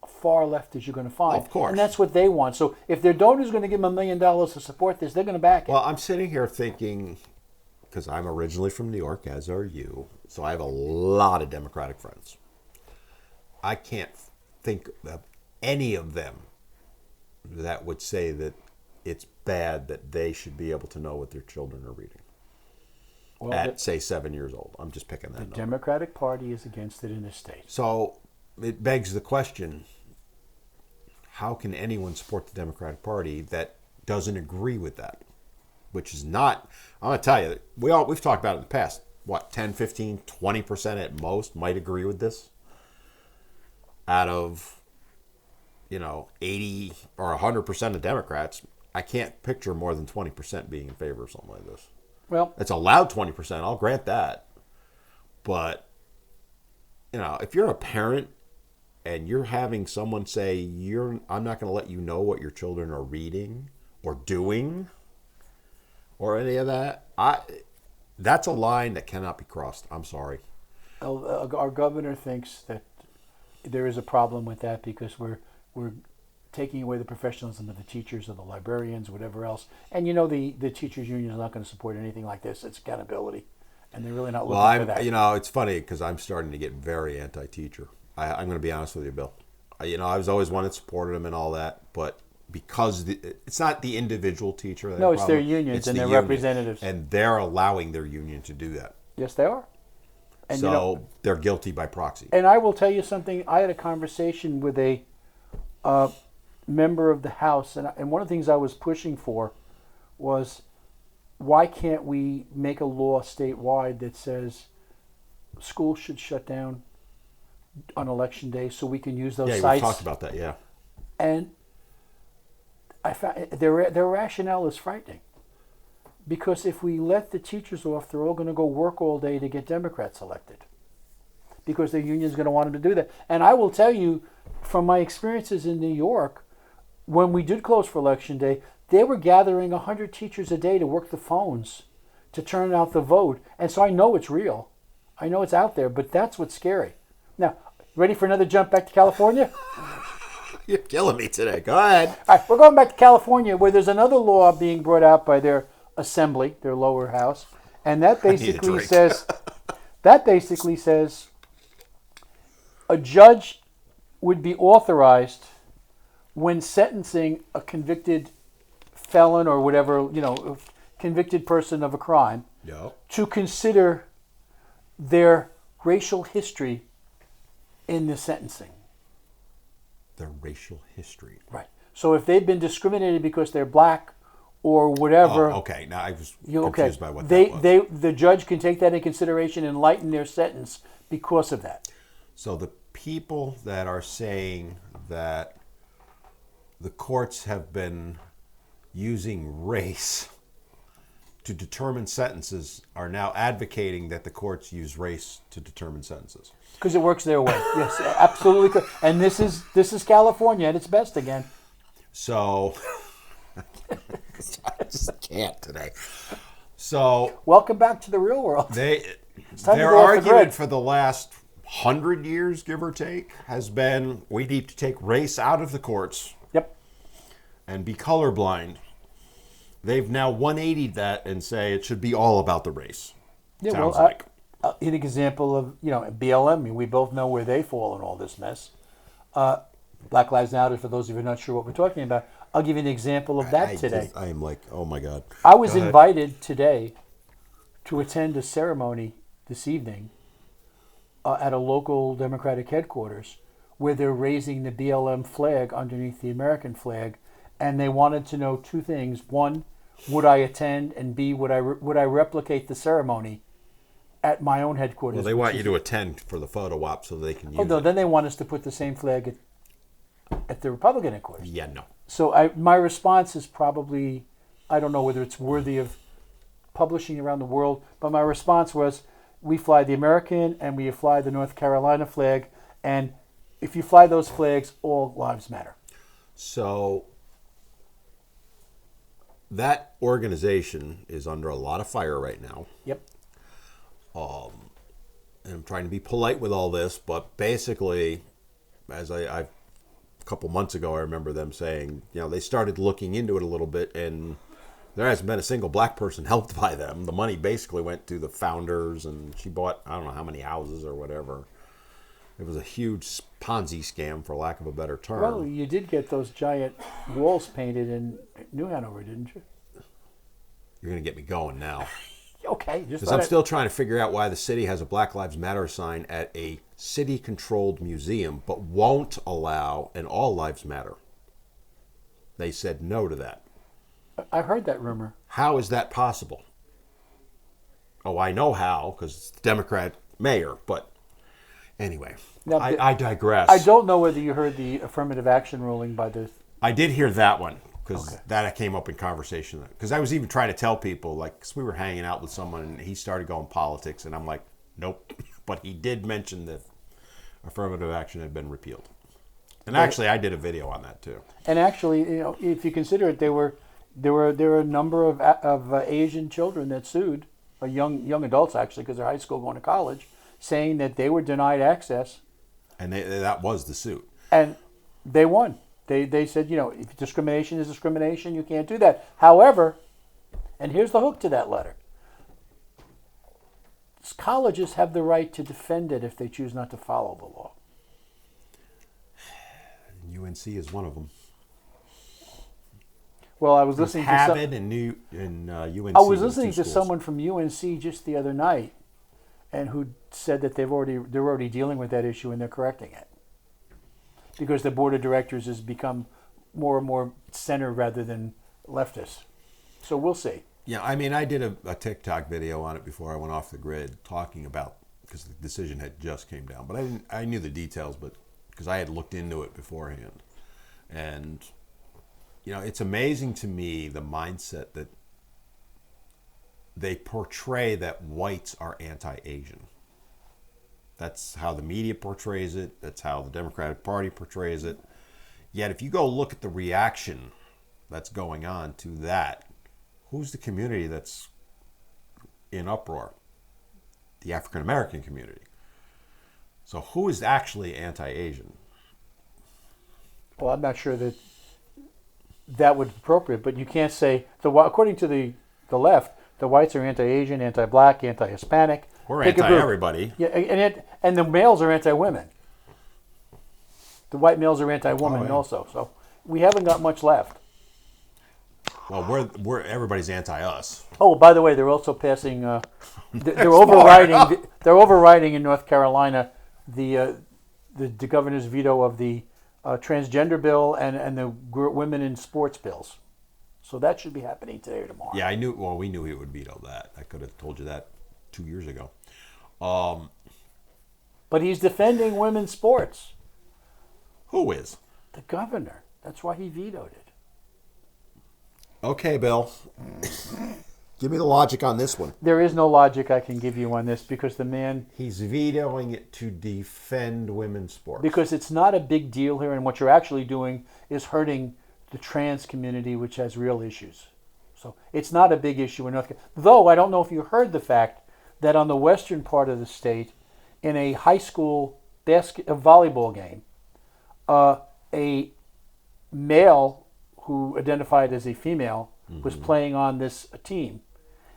Speaker 2: far left as you're going to find.
Speaker 3: Of course.
Speaker 2: And that's what they want. So if their donor's going to give them $1 million to support this, they're going to back it.
Speaker 3: Well, I'm sitting here thinking, because I'm originally from New York, as are you, so I have a lot of Democratic friends. I can't think of any of them that would say that it's bad that they should be able to know what their children are reading
Speaker 2: Well,
Speaker 3: at, say, 7 years old. I'm just picking that
Speaker 2: the
Speaker 3: number.
Speaker 2: Democratic Party is against it in this state.
Speaker 3: So it begs the question, how can anyone support the Democratic Party that doesn't agree with that? Which is not, I'm going to tell you, we've talked about it in the past. What, 10, 15, 20% at most might agree with this? Out of 80 or 100% of Democrats, I can't picture more than 20% being in favor of something like this.
Speaker 2: Well,
Speaker 3: It's allowed 20%, I'll grant that. But, if you're a parent and you're having someone say, I'm not going to let you know what your children are reading or doing or any of that, that's a line that cannot be crossed. I'm sorry.
Speaker 2: our governor thinks that there is a problem with that because we're taking away the professionalism of the teachers or the librarians, whatever else. And the teachers union is not going to support anything like this. It's accountability, and they're really not looking for that.
Speaker 3: It's funny because I'm starting to get very anti-teacher. I'm going to be honest with you, Bill. I was always one that supported them and all that, but because it's not the individual teacher.
Speaker 2: No, it's their unions and their representatives,
Speaker 3: and they're allowing their union to do that.
Speaker 2: Yes, they are. And
Speaker 3: so they're guilty by proxy.
Speaker 2: And I will tell you something. I had a conversation with a member of the House, and one of the things I was pushing for was, why can't we make a law statewide that says schools should shut down on election day so we can use those sites?
Speaker 3: Yeah, we talked about that. Yeah.
Speaker 2: And I found their rationale is frightening, because if we let the teachers off, they're all going to go work all day to get Democrats elected, because their union's going to want them to do that. And I will tell you, from my experiences in New York, when we did close for election day, they were gathering 100 teachers a day to work the phones to turn out the vote. And so I know it's real. I know it's out there, but that's what's scary. Now, ready for another jump back to California?
Speaker 3: You're killing me today. Go ahead.
Speaker 2: All right, we're going back to California, where there's another law being brought out by their assembly, their lower house, and that basically says a judge would be authorized, when sentencing a convicted felon or whatever, convicted person of a crime, to consider their racial history in the sentencing.
Speaker 3: Their racial history.
Speaker 2: Right. So if they've been discriminated because they're black or whatever.
Speaker 3: Oh, okay. Now I was confused by what that was.
Speaker 2: The judge can take that in consideration and lighten their sentence because of that.
Speaker 3: So the people that are saying that the courts have been using race to determine sentences are now advocating that the courts use race to determine sentences.
Speaker 2: Because it works their way. Yes, absolutely. And this is California at its best again.
Speaker 3: So I just can't today. So
Speaker 2: welcome back to the real world.
Speaker 3: Their argument for the last 100 years, give or take, has been we need to take race out of the courts.
Speaker 2: Yep.
Speaker 3: And be colorblind. They've now 180'd that and say it should be all about the race.
Speaker 2: Yeah,
Speaker 3: Sounds like.
Speaker 2: An example of, BLM, I mean, we both know where they fall in all this mess. Black Lives Matter, for those of you who are not sure what we're talking about, I'll give you an example of that today.
Speaker 3: I am like, oh my God.
Speaker 2: I was invited today to attend a ceremony this evening at a local Democratic headquarters where they're raising the BLM flag underneath the American flag, and they wanted to know two things. One, would I attend? And B, would I replicate the ceremony at my own headquarters?
Speaker 3: Well, they want you to attend for the photo op so they can use
Speaker 2: no,
Speaker 3: it.
Speaker 2: then they want us to put the same flag at the Republican headquarters.
Speaker 3: Yeah, no.
Speaker 2: So my response is probably, I don't know whether it's worthy of publishing around the world, but my response was, we fly the American and we fly the North Carolina flag, and if you fly those flags, all lives matter.
Speaker 3: So that organization is under a lot of fire right now.
Speaker 2: Yep.
Speaker 3: And I'm trying to be polite with all this, but basically, as a couple months ago, I remember them saying, they started looking into it a little bit, and there hasn't been a single black person helped by them. The money basically went to the founders, and she bought, I don't know how many houses or whatever. It was a huge Ponzi scam, for lack of a better term.
Speaker 2: Well, you did get those giant walls painted in New Hanover, didn't you?
Speaker 3: You're going to get me going now.
Speaker 2: Okay.
Speaker 3: Because I'm still trying to figure out why the city has a Black Lives Matter sign at a city-controlled museum, but won't allow an All Lives Matter. They said no to that.
Speaker 2: I heard that rumor.
Speaker 3: How is that possible? Oh, I know how, because it's the Democrat mayor, but Anyway,
Speaker 2: Now,
Speaker 3: I digress.
Speaker 2: I don't know whether you heard the affirmative action ruling by the.
Speaker 3: I did hear that one because that came up in conversation. Because I was even trying to tell people, like, cause we were hanging out with someone and he started going politics, and I'm like, nope. But he did mention that affirmative action had been repealed. And actually, I did a video on that too.
Speaker 2: And actually, if you consider it, there were a number of Asian children that sued, or young adults actually, because they're high school going to college, saying that they were denied access.
Speaker 3: And that was the suit.
Speaker 2: And they won. They said, if discrimination is discrimination, you can't do that. However, and here's the hook to that letter. Colleges have the right to defend it if they choose not to follow the law.
Speaker 3: UNC is one of them.
Speaker 2: Well, I was listening to
Speaker 3: UNC.
Speaker 2: I was listening to someone from UNC just the other night, and who said that they're already dealing with that issue and they're correcting it because the board of directors has become more and more center rather than leftist. So we'll see.
Speaker 3: Yeah, I mean, I did a TikTok video on it before I went off the grid, talking about, because the decision had just came down, but I knew the details, but because I had looked into it beforehand, and it's amazing to me the mindset that they portray that whites are anti-Asian. That's how the media portrays it. That's how the Democratic Party portrays it. Yet if you go look at the reaction that's going on to that, who's the community that's in uproar? The African American community. So who is actually anti-Asian?
Speaker 2: Well, I'm not sure that would be appropriate, but you can't say, according to the left, the whites are anti-Asian, anti-black, anti-Hispanic.
Speaker 3: We're anti-everybody.
Speaker 2: Yeah, and the males are anti-women. The white males are anti-woman also. So we haven't got much left.
Speaker 3: Well, we're everybody's anti-us.
Speaker 2: Oh, by the way, they're also passing. They're overriding. They're overriding in North Carolina the governor's veto of the transgender bill and the women in sports bills. So that should be happening today or tomorrow.
Speaker 3: Yeah, I knew. Well, we knew he would veto that. I could have told you that 2 years ago.
Speaker 2: But he's defending women's sports.
Speaker 3: Who is?
Speaker 2: The governor. That's why he vetoed it.
Speaker 3: Okay, Bill. Give me the logic on this one.
Speaker 2: There is no logic I can give you on this because the man...
Speaker 3: He's vetoing it to defend women's sports.
Speaker 2: Because it's not a big deal here, and what you're actually doing is hurting the trans community, which has real issues. So it's not a big issue in North Carolina. Though I don't know if you heard the fact that on the western part of the state, in a high school volleyball game, a male who identified as a female was playing on this team,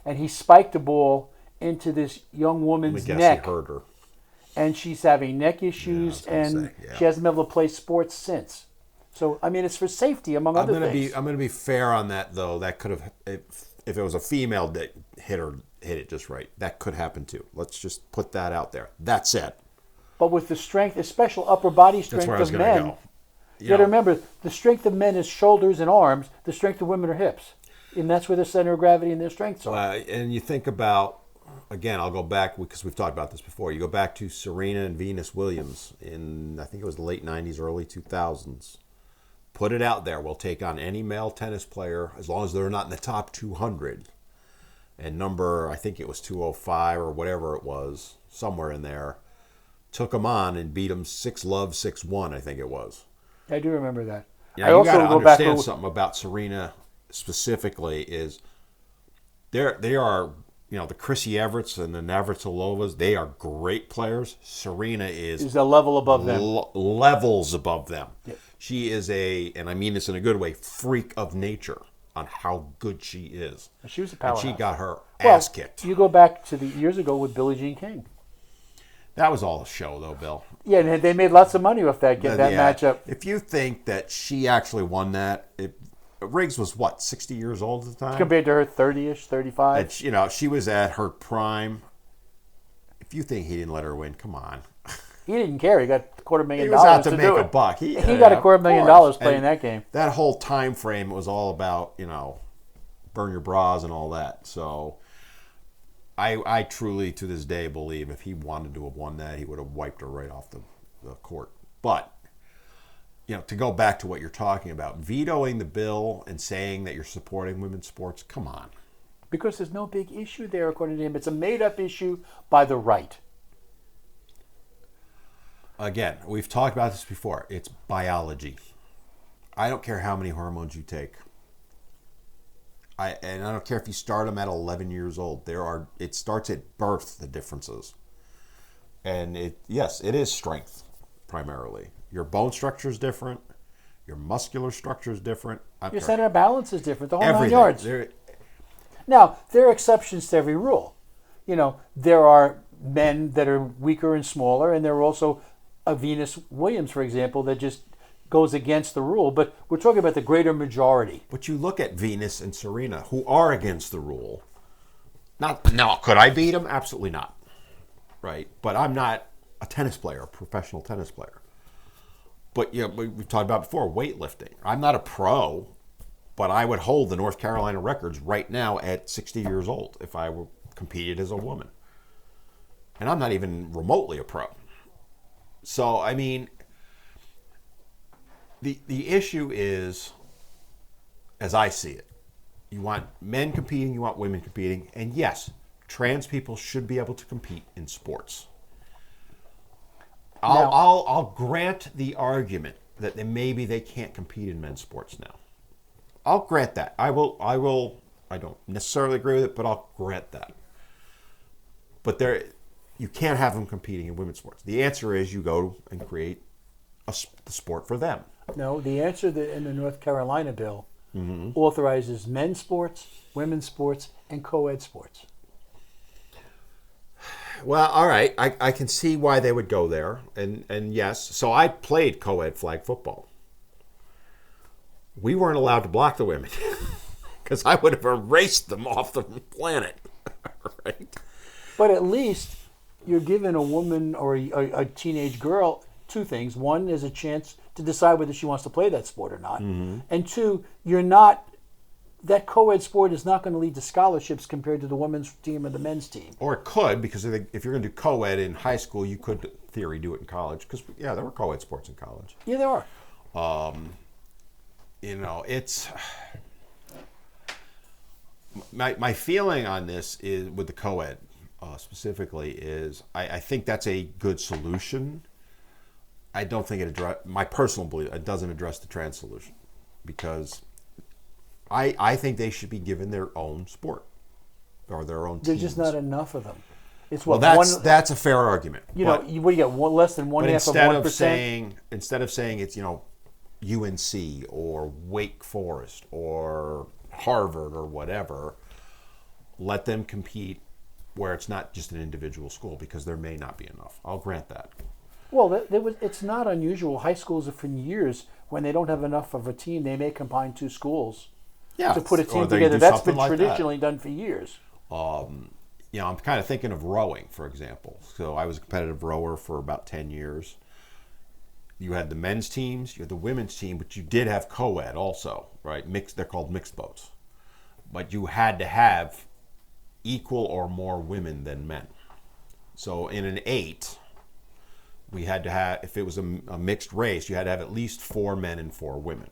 Speaker 2: and he spiked the ball into this young woman's neck.
Speaker 3: He hurt her.
Speaker 2: And she's having neck issues, she hasn't been able to play sports since. So, I mean, it's for safety, among other things.
Speaker 3: I'm going to be fair on that, though. That could have, if it was a female that hit it just right, that could happen too. Let's just put that out there. That said.
Speaker 2: But with the strength, the special upper body strength of men, you got to remember, the strength of men is shoulders and arms. The strength of women are hips. And that's where the center of gravity and their strengths are.
Speaker 3: And you think about, again, I'll go back, because we've talked about this before. You go back to Serena and Venus Williams in, I think it was the late 90s, early 2000s. Put it out there. We'll take on any male tennis player as long as they're not in the top 200. And number, I think it was 205 or whatever it was, somewhere in there. Took them on and beat them 6-love, 6-1, I think it was.
Speaker 2: I do remember that.
Speaker 3: Yeah, you got to understand something about Serena specifically is they are, the Chrissy Everetts and the Navratilovas, they are great players. Serena is
Speaker 2: a level above them.
Speaker 3: Levels above them.
Speaker 2: Yeah.
Speaker 3: She is and I mean this in a good way, freak of nature on how good she is.
Speaker 2: She was a powerhouse.
Speaker 3: And she got her ass kicked.
Speaker 2: You go back to the years ago with Billie Jean King.
Speaker 3: That was all a show, though, Bill.
Speaker 2: Yeah, and they made lots of money off that matchup.
Speaker 3: If you think that she actually won that, Riggs was, 60 years old at the time?
Speaker 2: Compared to her 30-ish, 35.
Speaker 3: And, she was at her prime. If you think he didn't let her win, come on.
Speaker 2: He didn't care. He got $250,000
Speaker 3: He was out to make a buck.
Speaker 2: He got $250,000 playing that game.
Speaker 3: That whole time frame was all about, burn your bras and all that. So I truly, to this day, believe if he wanted to have won that, he would have wiped her right off the court. But, to go back to what you're talking about, vetoing the bill and saying that you're supporting women's sports, come on.
Speaker 2: Because there's no big issue there, according to him. It's a made-up issue by the right.
Speaker 3: Again, we've talked about this before. It's biology. I don't care how many hormones you take. And I don't care if you start them at 11 years old. It starts at birth, the differences. And it is strength, primarily. Your bone structure is different. Your muscular structure is different.
Speaker 2: Your center of balance is different. The whole 9
Speaker 3: Everything.
Speaker 2: yards. Now, there are exceptions to every rule. There are men that are weaker and smaller, and there are also a Venus Williams, for example, that just goes against the rule. But we're talking about the greater majority.
Speaker 3: But you look at Venus and Serena, who are against the rule. Now, could I beat them? Absolutely not. Right? But I'm not a tennis player, a professional tennis player. But we've talked about before, weightlifting. I'm not a pro, but I would hold the North Carolina records right now at 60 years old if I were competed as a woman. And I'm not even remotely a pro. So, I mean, the issue is, as I see it, you want men competing, you want women competing, and yes, trans people should be able to compete in sports. I'll grant the argument that maybe they can't compete in men's sports now. I'll grant that. I don't necessarily agree with it, but I'll grant that. But you can't have them competing in women's sports. The answer is you go and create the sport for them.
Speaker 2: No, the answer in the North Carolina bill authorizes men's sports, women's sports, and co-ed sports.
Speaker 3: Well, all right. I can see why they would go there. And yes, so I played co-ed flag football. We weren't allowed to block the women because I would have erased them off the planet. Right?
Speaker 2: But at least you're giving a woman or a teenage girl two things. One is a chance to decide whether she wants to play that sport or not. And two, that co-ed sport is not going to lead to scholarships compared to the women's team or the men's team. Or
Speaker 3: it could, because if you're going to do co-ed in high school, you could, in theory, do it in college. Because, there were co-ed sports in college.
Speaker 2: Yeah, there are.
Speaker 3: It's... My feeling on this is, with the co-ed specifically, is I think that's a good solution. I don't think my personal belief, it doesn't address the trans solution. Because... I think they should be given their own sport or their own teams.
Speaker 2: There's just not enough of them.
Speaker 3: It's that's a fair argument.
Speaker 2: What do you get? Less than 1/2 of 1%.
Speaker 3: Instead of saying it's UNC or Wake Forest or Harvard or whatever, let them compete where it's not just an individual school, because there may not be enough. I'll grant that.
Speaker 2: Well, it's not unusual. High schools for years, when they don't have enough of a team, they may combine two schools. To put a team together. That's been traditionally done for years.
Speaker 3: I'm kind of thinking of rowing, for example. So I was a competitive rower for about 10 years. You had the men's teams, you had the women's team, but you did have co-ed also, right? They're called mixed boats. But you had to have equal or more women than men. So in an 8, we had to have, if it was a mixed race, you had to have at least 4 men and 4 women.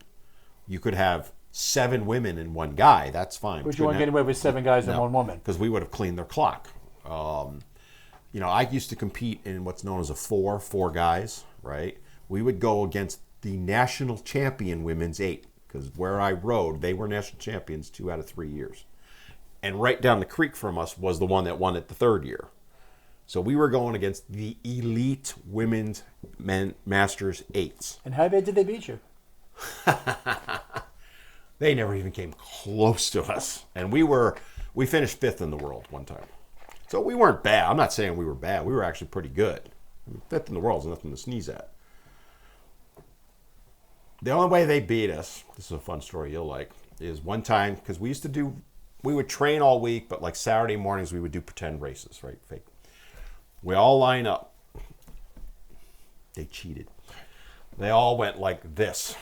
Speaker 3: You could have 7 women and 1 guy, that's fine.
Speaker 2: But you won't get away with 7 guys and 1 woman.
Speaker 3: Because we would have cleaned their clock. I used to compete in what's known as a 4 guys, right? We would go against the national champion women's 8, because where I rowed, they were national champions 2 out of 3 years. And right down the creek from us was the one that won it the 3rd year. So we were going against the elite women's masters 8s.
Speaker 2: And how bad did they beat you?
Speaker 3: They never even came close to us. And we finished 5th in the world one time. So we weren't bad. I'm not saying we were bad. We were actually pretty good. 5th in the world is nothing to sneeze at. The only way they beat us, this is a fun story you'll like, is one time, because we would train all week, but like Saturday mornings we would do pretend races, right? Fake. We all line up. They cheated. They all went like this.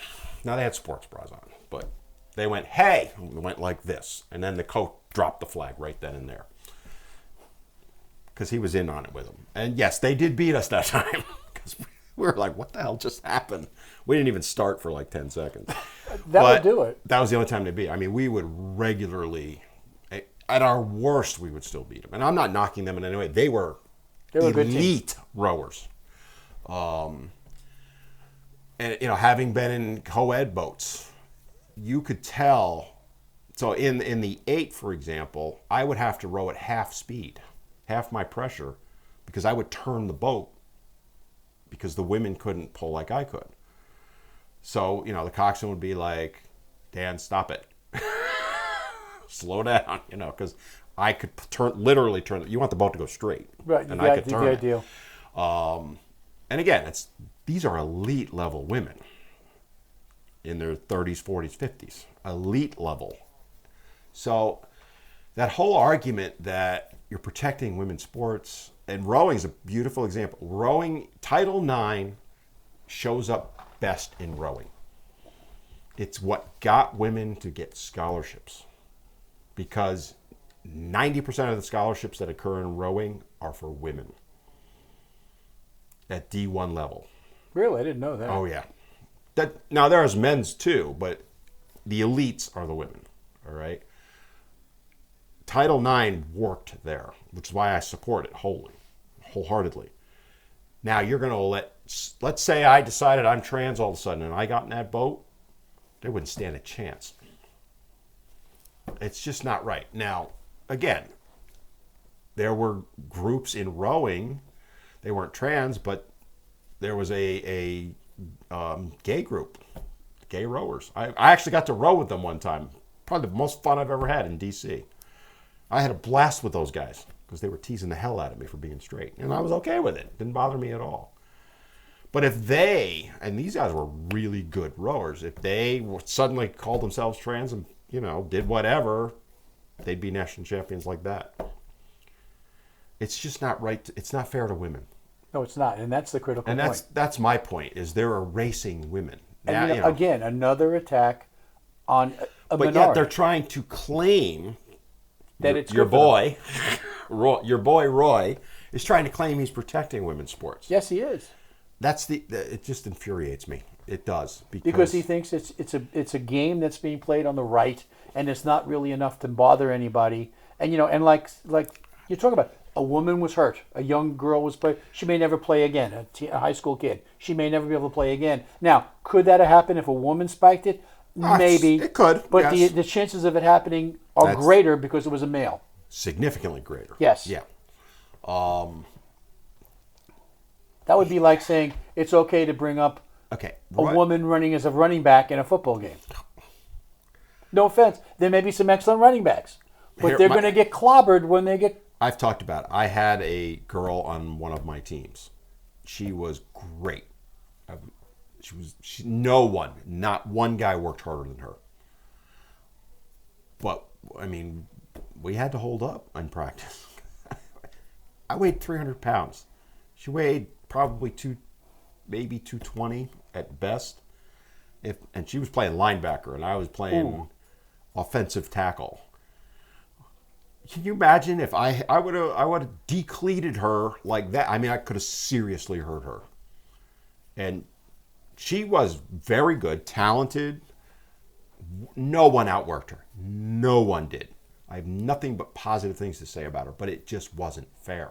Speaker 3: Now they had sports bras on, but they went, hey, and went like this. And then the coach dropped the flag right then and there. because he was in on it with them. And yes, they did beat us that time because we were like, what the hell just happened? We didn't even start for like 10 seconds.
Speaker 2: Would do it.
Speaker 3: That was the only time they beat. I mean, we would regularly, at our worst, we would still beat them. And I'm not knocking them in any way. They were
Speaker 2: a good team.
Speaker 3: elite rowers. And, having been in co-ed boats, you could tell. So in the 8, for example, I would have to row at half speed, half my pressure, because I would turn the boat because the women couldn't pull like I could. So, the coxswain would be like, Dan, stop it. Slow down, because I could literally turn it. You want the boat to go straight.
Speaker 2: Right,
Speaker 3: and I could turn
Speaker 2: the
Speaker 3: it.
Speaker 2: ideal.
Speaker 3: And again, these are elite level women in their 30s, 40s, 50s. Elite level. So that whole argument that you're protecting women's sports, and rowing is a beautiful example. Rowing, Title IX shows up best in rowing. It's what got women to get scholarships, because 90% of the scholarships that occur in rowing are for women at D1 level.
Speaker 2: Really? I didn't know that.
Speaker 3: Oh, yeah. Now, there's men's too, but the elites are the women, all right? Title IX worked there, which is why I support it wholeheartedly. Now, you're going to let's say I decided I'm trans all of a sudden and I got in that boat, they wouldn't stand a chance. It's just not right. Now, again, there were groups in rowing, they weren't trans, but there was a gay group, gay rowers. I actually got to row with them one time. Probably the most fun I've ever had in D.C. I had a blast with those guys because they were teasing the hell out of me for being straight. And I was okay with it. Didn't bother me at all. But if they, and these guys were really good rowers, if they suddenly called themselves trans and, did whatever, they'd be national champions like that. It's just not right. It's not fair to women.
Speaker 2: No, it's not. And that's the critical point.
Speaker 3: And that's my point, is they're erasing women.
Speaker 2: And now, again, another attack on a
Speaker 3: but
Speaker 2: minority.
Speaker 3: Yet they're trying to claim
Speaker 2: that it's
Speaker 3: your boy, your boy Roy, is trying to claim he's protecting women's sports.
Speaker 2: Yes, he is.
Speaker 3: It just infuriates me. It does,
Speaker 2: because he thinks it's a game that's being played on the right, and it's not really enough to bother anybody. And and like you're talking about, a woman was hurt, a young girl was playing. She may never play again. A high school kid, she may never be able to play again. Now, could that have happened if a woman spiked it? Maybe
Speaker 3: it could,
Speaker 2: but
Speaker 3: yes.
Speaker 2: the chances of it happening are greater because it was a male.
Speaker 3: Significantly greater.
Speaker 2: Yes.
Speaker 3: Yeah.
Speaker 2: That would be like saying it's okay to bring up a woman running as a running back in a football game. No offense. There may be some excellent running backs, but they're going to get clobbered when they get...
Speaker 3: I've talked about it. I had a girl on one of my teams. She was great. Not one guy worked harder than her. But, we had to hold up in practice. I weighed 300 pounds. She weighed probably maybe 220 at best. And she was playing linebacker, and I was playing offensive tackle. Can you imagine if I would have decleated her like that? I could have seriously hurt her. And she was very good, talented. No one outworked her. No one did. I have nothing but positive things to say about her, but it just wasn't fair.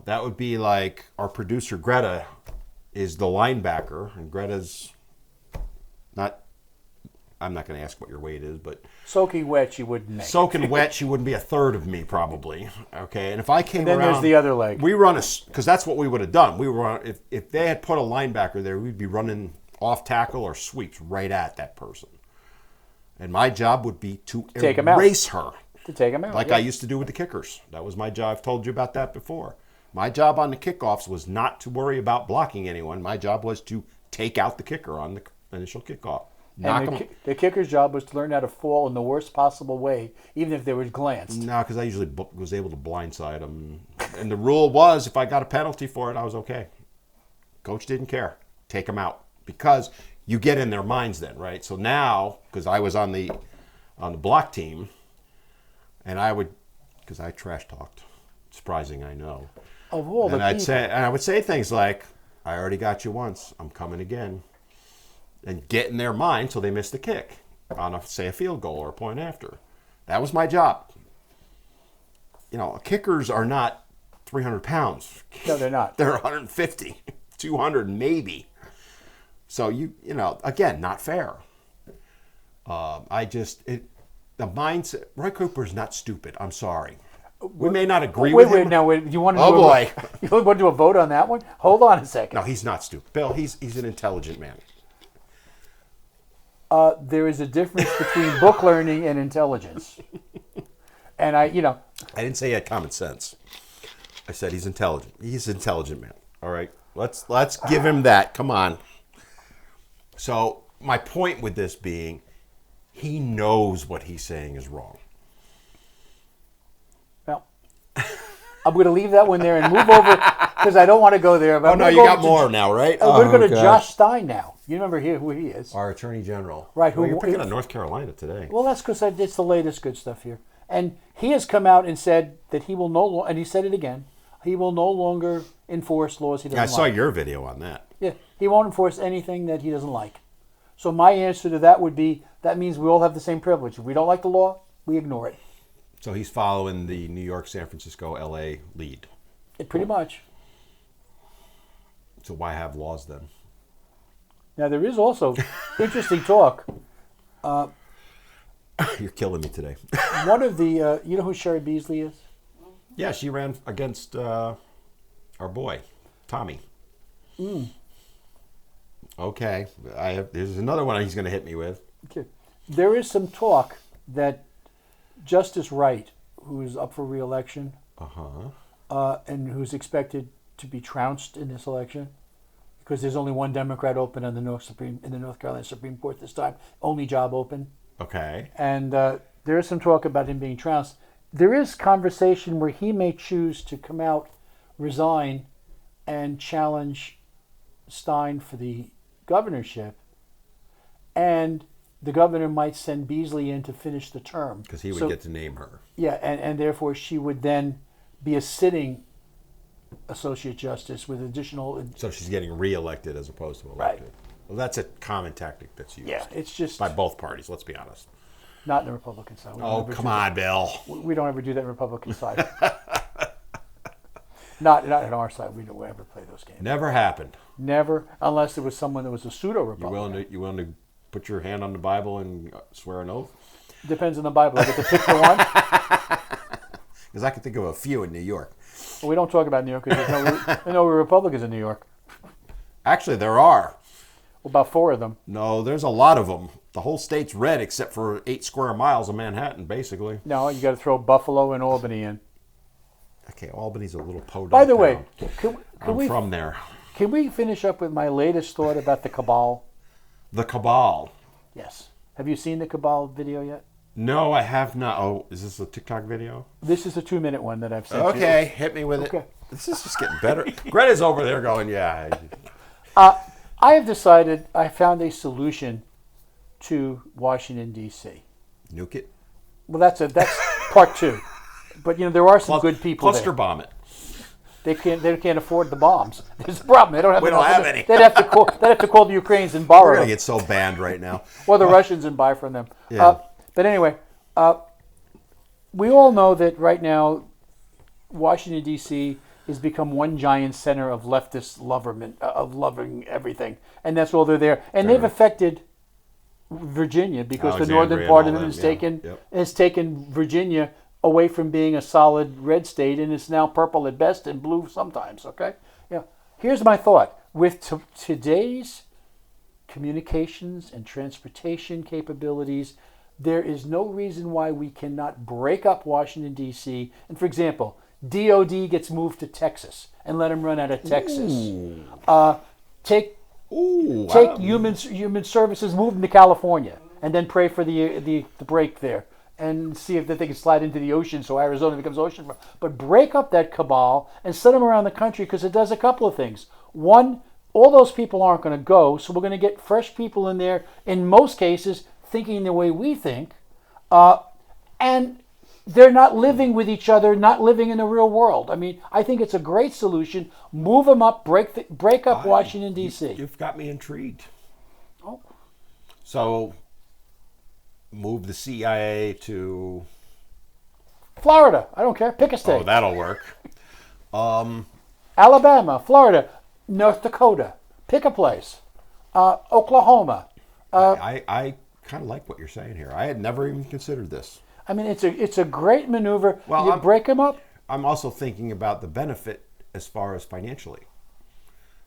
Speaker 3: That would be like our producer Greta is the linebacker, and Greta's not, I'm not going to ask what your weight is, but
Speaker 2: soaking wet, she wouldn't make.
Speaker 3: Soaking wet, she wouldn't be a third of me probably. Okay, and if I came
Speaker 2: and then
Speaker 3: around,
Speaker 2: there's the other leg.
Speaker 3: We run because that's what we would have done. We were if they had put a linebacker there, we'd be running off tackle or sweeps right at that person. And my job would be to erase her.
Speaker 2: To take him out.
Speaker 3: Like I used to do with the kickers. That was my job. I've told you about that before. My job on the kickoffs was not to worry about blocking anyone. My job was to take out the kicker on the initial kickoff.
Speaker 2: And the kicker's job was to learn how to fall in the worst possible way, even if they were glanced.
Speaker 3: No, because I usually was able to blindside them. And the rule was, if I got a penalty for it, I was okay. Coach didn't care. Take them out. Because you get in their minds then, right? So now, because I was on the block team, and because I trash talked. Surprising, I know.
Speaker 2: Of all the people.
Speaker 3: I would say things like, "I already got you once. I'm coming again," and get in their mind so they miss the kick on say a field goal or a point after. That was my job. Kickers are not 300 pounds.
Speaker 2: No, they're not.
Speaker 3: They're 150, 200 maybe. So again, not fair. The mindset. Roy Cooper's not stupid. I'm sorry. We may not agree with him.
Speaker 2: Wait. You want to?
Speaker 3: Oh boy.
Speaker 2: You want to do a vote on that one? Hold on a second.
Speaker 3: No, he's not stupid. Bill, he's an intelligent man.
Speaker 2: There is a difference between book learning and intelligence. And I
Speaker 3: didn't say he had common sense. I said he's intelligent. He's an intelligent man. All right. Let's give him that. Come on. So my point with this being, he knows what he's saying is wrong.
Speaker 2: Well, I'm going to leave that one there and move over because I don't want to go there. But
Speaker 3: you got more now, right?
Speaker 2: We're going to Josh Stein now. You remember who he is?
Speaker 3: Our Attorney General.
Speaker 2: Right.
Speaker 3: Well, you're picking on North Carolina today.
Speaker 2: Well, that's because it's the latest good stuff here. And he has come out and said that he will no longer, and he said it again, he will no longer enforce laws he doesn't like.
Speaker 3: I saw your video on that.
Speaker 2: Yeah, he won't enforce anything that he doesn't like. So my answer to that would be, that means we all have the same privilege. If we don't like the law, we ignore it.
Speaker 3: So he's following the New York, San Francisco, LA lead.
Speaker 2: Pretty much.
Speaker 3: So why have laws then?
Speaker 2: Now there is also interesting talk.
Speaker 3: You're killing me today.
Speaker 2: One of the, you know who Sherry Beasley is?
Speaker 3: Yeah, she ran against our boy, Tommy. Okay, there's another one he's going to hit me with.
Speaker 2: Okay. There is some talk that Justice Wright, who is up for re-election, and who's expected to be trounced in this election, because there's only one Democrat open in the North Carolina Supreme Court this time, only job open.
Speaker 3: Okay.
Speaker 2: And there is some talk about him being trounced. There is conversation where he may choose to come out, resign, and challenge Stein for the governorship, and the governor might send Beasley in to finish the term.
Speaker 3: Because he would get to name her.
Speaker 2: Yeah, and therefore she would then be a sitting associate justice with additional...
Speaker 3: So she's getting reelected as opposed to elected. Right. Well, that's a common tactic that's used.
Speaker 2: Yeah, it's just...
Speaker 3: by both parties, let's be honest.
Speaker 2: Not in the Republican side.
Speaker 3: Oh, come on, Bill.
Speaker 2: We don't ever do that in the Republican side. Not on our side. We don't ever play those games.
Speaker 3: Never happened.
Speaker 2: Never, unless it was someone that was a pseudo-Republican.
Speaker 3: You willing to put your hand on the Bible and swear an oath?
Speaker 2: Depends on the Bible. I get to pick the one.
Speaker 3: Because I can think of a few in New York.
Speaker 2: Well, we don't talk about New York because there's no Republicans in New York.
Speaker 3: Actually, there are.
Speaker 2: Well, about 4 of them.
Speaker 3: No, there's a lot of them. The whole state's red except for 8 square miles of Manhattan, basically.
Speaker 2: No, you got to throw Buffalo and Albany in.
Speaker 3: Okay, Albany's a little podunk.
Speaker 2: By the way,
Speaker 3: I'm from there.
Speaker 2: Can we finish up with my latest thought about the cabal?
Speaker 3: The cabal.
Speaker 2: Yes. Have you seen the cabal video yet?
Speaker 3: No, I have not. Oh, is this a TikTok video?
Speaker 2: This is a 2-minute one that I've sent you.
Speaker 3: Okay, hit me with it. This is just getting better. Greta's over there going, yeah.
Speaker 2: I have decided I found a solution to Washington, D.C.
Speaker 3: Nuke it?
Speaker 2: Well, that's part 2. But, there are some good people
Speaker 3: cluster
Speaker 2: there.
Speaker 3: Bomb it.
Speaker 2: They can't afford the bombs. There's a problem. They don't have.
Speaker 3: We don't have any.
Speaker 2: They'd have to call the Ukrainians and borrow.
Speaker 3: We're gonna
Speaker 2: them.
Speaker 3: get so banned right now.
Speaker 2: Or the Russians and buy from them.
Speaker 3: Yeah.
Speaker 2: But anyway, we all know that right now, Washington D.C. has become one giant center of leftist loving everything, and that's all they're there. And they've affected Virginia because the northern part of them has taken Virginia away from being a solid red state, and it's now purple at best and blue sometimes, okay? Yeah. Here's my thought. With today's communications and transportation capabilities, there is no reason why we cannot break up Washington, D.C. And, for example, DOD gets moved to Texas and let them run out of Texas. Take human services, move them to California, and then pray for the break there. And see if they can slide into the ocean so Arizona becomes ocean. But break up that cabal and send them around the country because it does a couple of things. One, all those people aren't going to go, so we're going to get fresh people in there, in most cases, thinking the way we think. And they're not living with each other, not living in the real world. I mean, I think it's a great solution. Move them up, break up Washington, D.C.
Speaker 3: You've got me intrigued.
Speaker 2: Oh.
Speaker 3: So, move the CIA to
Speaker 2: Florida. I don't care. Pick a state.
Speaker 3: Oh, that'll work.
Speaker 2: Alabama, Florida, North Dakota. Pick a place. Oklahoma.
Speaker 3: I kind of like what you're saying here. I had never even considered this.
Speaker 2: I mean, it's a great maneuver.
Speaker 3: Well,
Speaker 2: you break them up.
Speaker 3: I'm also thinking about the benefit as far as financially.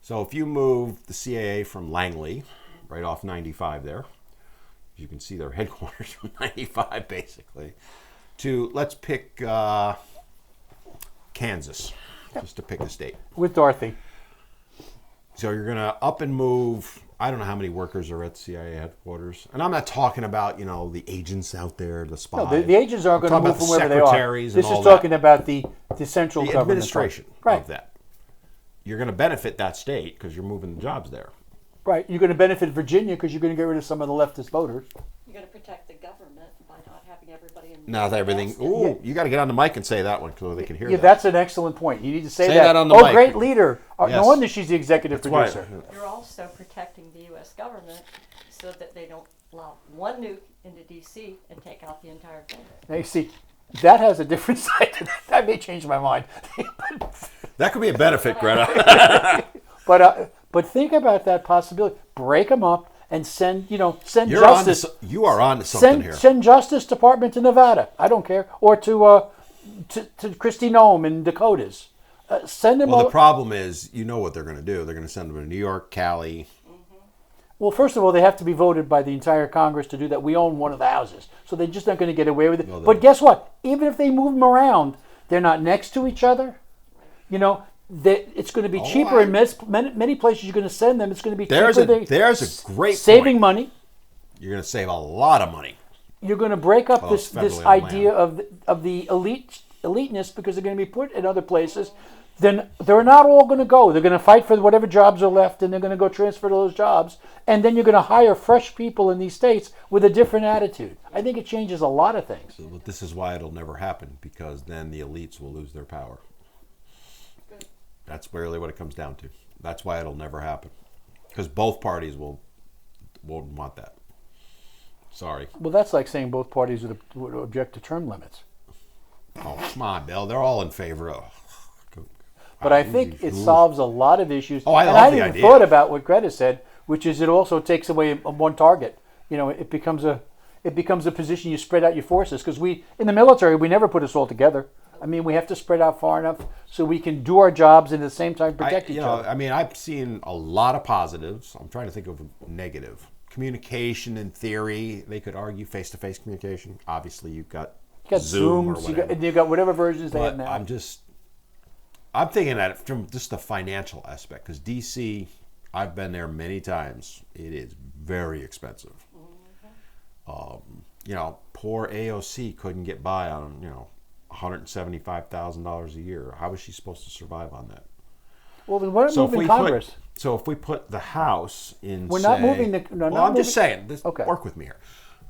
Speaker 3: So if you move the CIA from Langley, right off 95 there, you can see their headquarters from 95 basically, to let's pick Kansas, just to pick a state.
Speaker 2: With Dorothy.
Speaker 3: So you're going to up and move, I don't know how many workers are at CIA headquarters. And I'm not talking about, the agents out there, the spies.
Speaker 2: No, the agents aren't going to move from wherever they are.
Speaker 3: Secretaries
Speaker 2: This
Speaker 3: and all
Speaker 2: is talking about the central
Speaker 3: the
Speaker 2: government.
Speaker 3: administration
Speaker 2: Right.
Speaker 3: of that. You're going to benefit that state because you're moving the jobs there.
Speaker 2: Right. You're going to benefit Virginia because you're going to get rid of some of the leftist voters.
Speaker 1: You're going to protect the government by not having everybody in.
Speaker 3: Now that everything. Ooh, you got to get on the mic and say that one so they can hear
Speaker 2: Yeah,
Speaker 3: that.
Speaker 2: that's an excellent point. You need to say
Speaker 3: that on the
Speaker 2: oh,
Speaker 3: mic.
Speaker 2: great leader.
Speaker 3: Yes.
Speaker 2: No wonder she's the executive
Speaker 3: That's why-
Speaker 2: producer.
Speaker 1: You're also protecting the U.S. government so that they don't allow one nuke into D.C. and take out the entire government.
Speaker 2: Now you see, that has a different side to that. That may change my mind.
Speaker 3: That could be a benefit, Greta.
Speaker 2: But think about that possibility. Break them up and send justice.
Speaker 3: You are on to something here.
Speaker 2: Send Justice Department to Nevada. I don't care, or to Kristi Noem in Dakotas. Send them.
Speaker 3: Well,
Speaker 2: all.
Speaker 3: the problem is, you know what they're going to do. They're going to send them to New York, Cali.
Speaker 2: Well, first of all, they have to be voted by the entire Congress to do that. We own one of the houses, so they're just not going to get away with it.
Speaker 3: No,
Speaker 2: but guess what? Even if they move them around, they're not next to each other. It's going to be cheaper in many places. You're going to send them. It's going to be
Speaker 3: There's
Speaker 2: cheaper.
Speaker 3: a great
Speaker 2: saving
Speaker 3: point.
Speaker 2: money.
Speaker 3: You're going to save a lot of money.
Speaker 2: You're going to break up this
Speaker 3: federally owned
Speaker 2: idea of the eliteness because they're going to be put in other places. Then they're not all going to go. They're going to fight for whatever jobs are left, and they're going to go transfer to those jobs. And then you're going to hire fresh people in these states with a different attitude. I think it changes a lot of things.
Speaker 3: But this is why it'll never happen, because then the elites will lose their power. That's really what it comes down to. That's why it'll never happen, because both parties won't want that. Sorry.
Speaker 2: Well, that's like saying both parties would object to term limits.
Speaker 3: Oh, come on, Bill. They're all in favor of.
Speaker 2: But I think it solves a lot of issues.
Speaker 3: Oh, I
Speaker 2: and
Speaker 3: love
Speaker 2: I
Speaker 3: the
Speaker 2: even
Speaker 3: idea.
Speaker 2: thought about what Greta said, which is it also takes away one target. It becomes a position you spread out your forces, because in the military we never put us all together. I mean, we have to spread out far enough so we can do our jobs and at the same time protect each other.
Speaker 3: I mean, I've seen a lot of positives. I'm trying to think of a negative. Communication, in theory, they could argue face-to-face communication. Obviously, you've got Zoom or
Speaker 2: Zooms,
Speaker 3: whatever.
Speaker 2: you got whatever versions they have
Speaker 3: But
Speaker 2: now.
Speaker 3: I'm thinking at it from just the financial aspect, because DC, I've been there many times. It is very expensive. Poor AOC couldn't get by on $175,000 a year. How was she supposed to survive on that?
Speaker 2: Well, then what are moving Congress?
Speaker 3: So if we put the House in,
Speaker 2: We're not moving the. No,
Speaker 3: well,
Speaker 2: not
Speaker 3: I'm just
Speaker 2: moving-
Speaker 3: saying.
Speaker 2: Okay.
Speaker 3: Work with me here,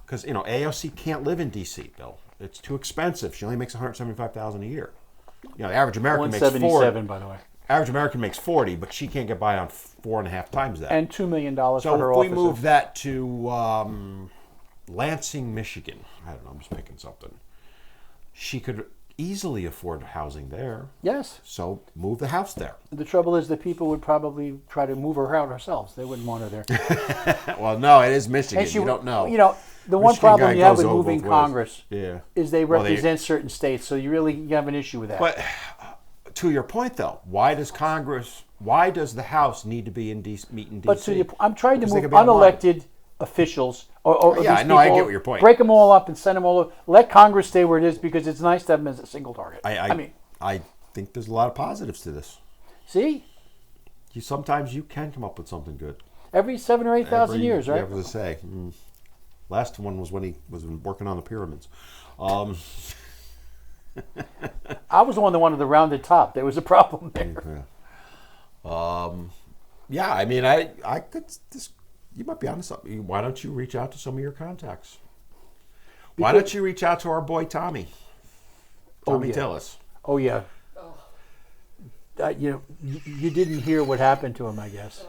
Speaker 3: because AOC can't live in DC, Bill. It's too expensive. She only makes $175,000 a year. The average American makes 40.
Speaker 2: 177, by the way,
Speaker 3: Average American makes 40, but she can't get by on 4.5 times that.
Speaker 2: and $2 million for her
Speaker 3: so if
Speaker 2: office.
Speaker 3: we move that to Lansing, Michigan, I don't know, I'm just picking something. She could easily afford housing there.
Speaker 2: Yes.
Speaker 3: So move the house there.
Speaker 2: The trouble is that people would probably try to move her out ourselves. They wouldn't want her there.
Speaker 3: Well, no, it is Michigan.
Speaker 2: And she,
Speaker 3: you don't know.
Speaker 2: The one
Speaker 3: Michigan
Speaker 2: problem
Speaker 3: guy
Speaker 2: you have
Speaker 3: goes
Speaker 2: with
Speaker 3: over
Speaker 2: moving
Speaker 3: both ways.
Speaker 2: Congress
Speaker 3: Yeah.
Speaker 2: is they
Speaker 3: Well,
Speaker 2: represent certain states, so you have an issue with that.
Speaker 3: But to your point, though, why does the House need to be in meet in DC?
Speaker 2: But I'm trying to
Speaker 3: Because they
Speaker 2: move
Speaker 3: could be online.
Speaker 2: unelected officials. Or
Speaker 3: Yeah,
Speaker 2: these
Speaker 3: no, I
Speaker 2: people,
Speaker 3: get what your point.
Speaker 2: Break them all up and send them all over. Let Congress stay where it is, because it's nice to have them as a single target.
Speaker 3: I think there's a lot of positives to this.
Speaker 2: See?
Speaker 3: Sometimes you can come up with something good.
Speaker 2: Every 7,000 or 8,000 years, right?
Speaker 3: Yeah, I was going to say. Last one was when he was working on the pyramids.
Speaker 2: I was the one that wanted the rounded top. There was a problem there.
Speaker 3: Yeah, I mean, I could. You might be onto something. Why don't you reach out to some of your contacts? Why don't you reach out to our boy Tommy? Tommy,
Speaker 2: yeah.
Speaker 3: tell us.
Speaker 2: Oh yeah. You didn't hear what happened to him, I guess,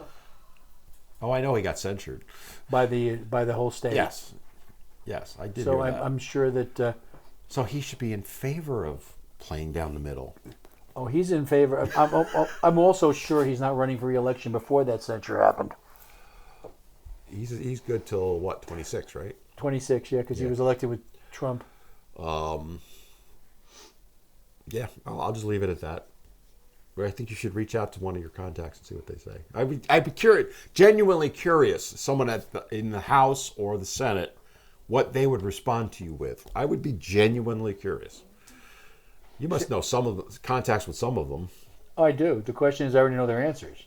Speaker 3: Oh, I know he got censured.
Speaker 2: by the whole state.
Speaker 3: Yes, I did
Speaker 2: So
Speaker 3: hear that.
Speaker 2: I'm sure that.
Speaker 3: So he should be in favor of playing down the middle.
Speaker 2: Oh, he's in favor. I'm also sure he's not running for re-election before that censure happened.
Speaker 3: He's good till what, 26, right?
Speaker 2: 26, yeah, because he
Speaker 3: Yeah.
Speaker 2: was elected with Trump.
Speaker 3: Yeah, I'll just leave it at that. But I think you should reach out to one of your contacts and see what they say. I'd be curious, genuinely curious, someone in the House or the Senate, what they would respond to you with. I would be genuinely curious. You must know some of the contacts with some of them.
Speaker 2: I do. The question is, I already know their answers.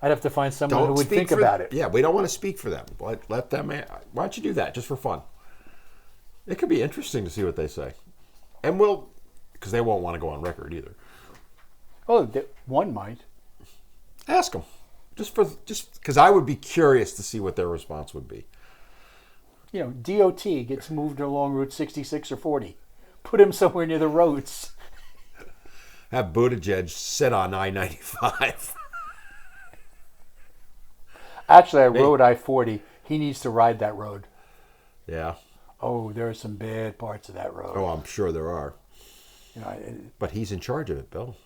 Speaker 2: I'd have to find someone who would think about it.
Speaker 3: Yeah, we don't want to speak for them. Let them. Why don't you do that just for fun? It could be interesting to see what they say, and because they won't want to go on record either.
Speaker 2: Oh, one might.
Speaker 3: Ask them, just because I would be curious to see what their response would be.
Speaker 2: DOT gets moved along Route 66 or 40. Put him somewhere near the roads.
Speaker 3: Have Buttigieg sit on I-95.
Speaker 2: Actually, I rode I-40. He needs to ride that road.
Speaker 3: Yeah.
Speaker 2: Oh, there are some bad parts of that road.
Speaker 3: Oh, I'm sure there are.
Speaker 2: I-
Speaker 3: But he's in charge of it, Bill.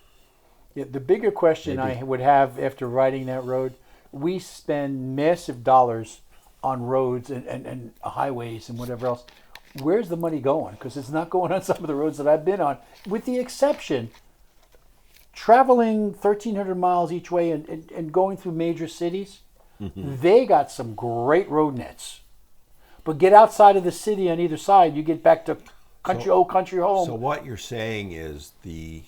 Speaker 2: Yeah, the bigger question
Speaker 3: Maybe.
Speaker 2: I would have after riding that road, we spend massive dollars on roads and highways and whatever else. Where's the money going? Because it's not going on some of the roads that I've been on, with the exception traveling 1,300 miles each way and going through major cities. They got some great road nets. But get outside of the city on either side, you get back to old country home.
Speaker 3: So what you're saying is the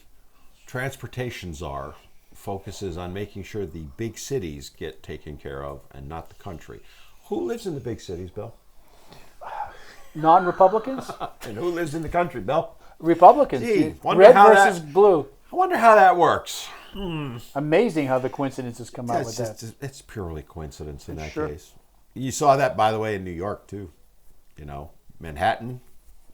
Speaker 3: transportation czar focuses on making sure the big cities get taken care of and not the country. Who lives in the big cities, Bill?
Speaker 2: Non-Republicans?
Speaker 3: And who lives in the country, Bill?
Speaker 2: Republicans.
Speaker 3: Gee, wonder
Speaker 2: Red
Speaker 3: how
Speaker 2: versus blue.
Speaker 3: I wonder how that works.
Speaker 2: Amazing how the coincidences come out with that.
Speaker 3: It's purely coincidence in that
Speaker 2: Sure.
Speaker 3: case. You saw that, by the way, in New York, too. Manhattan,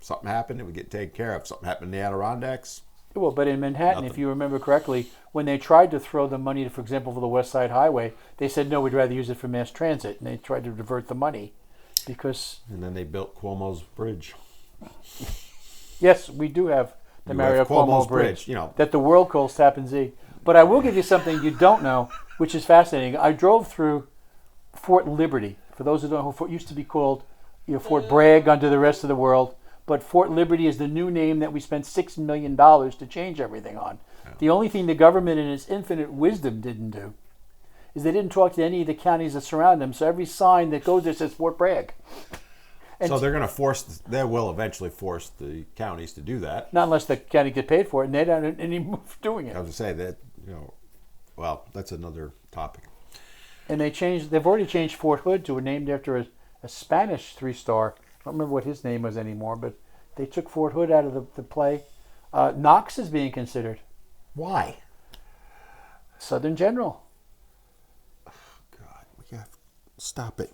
Speaker 3: something happened, it would get taken care of. Something happened in the Adirondacks.
Speaker 2: Well, but in Manhattan, if
Speaker 3: Nothing.
Speaker 2: you remember correctly, when they tried to throw the money, for example, for the West Side Highway, they said, no, we'd rather use it for mass transit. And they tried to divert the money because,
Speaker 3: And then they built Cuomo's bridge.
Speaker 2: yes, we do have the
Speaker 3: You
Speaker 2: Mario
Speaker 3: have Cuomo's
Speaker 2: Cuomo Bridge,
Speaker 3: bridge,
Speaker 2: that the world calls Tappan Zee. But I will give you something you don't know, which is fascinating. I drove through Fort Liberty. For those who don't know, Fort used to be called Fort Bragg under the rest of the world. But Fort Liberty is the new name that we spent $6 million to change everything on. Yeah. The only thing the government in its infinite wisdom didn't do is they didn't talk to any of the counties that surround them. So every sign that goes there says Fort Bragg. And
Speaker 3: so they're going to they will eventually force the counties to do that.
Speaker 2: Not unless the county get paid for it, and they don't have any move doing it.
Speaker 3: I was going to say that, well, that's another topic.
Speaker 2: And they've already changed Fort Hood to named after a Spanish 3-star. I don't remember what his name was anymore, but they took Fort Hood out of the play. Knox is being considered.
Speaker 3: Why?
Speaker 2: Southern General.
Speaker 3: Oh, God, we have stop it.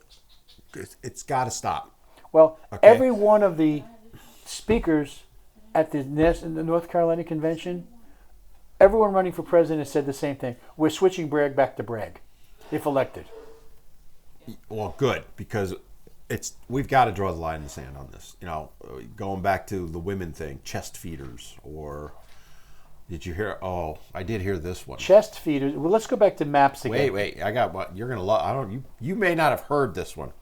Speaker 3: It's got to stop.
Speaker 2: Well,
Speaker 3: Okay.
Speaker 2: Every one of the speakers at the North Carolina convention, everyone running for president said the same thing. We're switching Bragg back to Bragg, if elected.
Speaker 3: Well, good, because we've got to draw the line in the sand on this. Going back to the women thing, chest feeders, or did you hear? Oh, I did hear this one.
Speaker 2: Chest feeders. Well, let's go back to maps again.
Speaker 3: Wait, I got what you're gonna love. I don't. You may not have heard this one.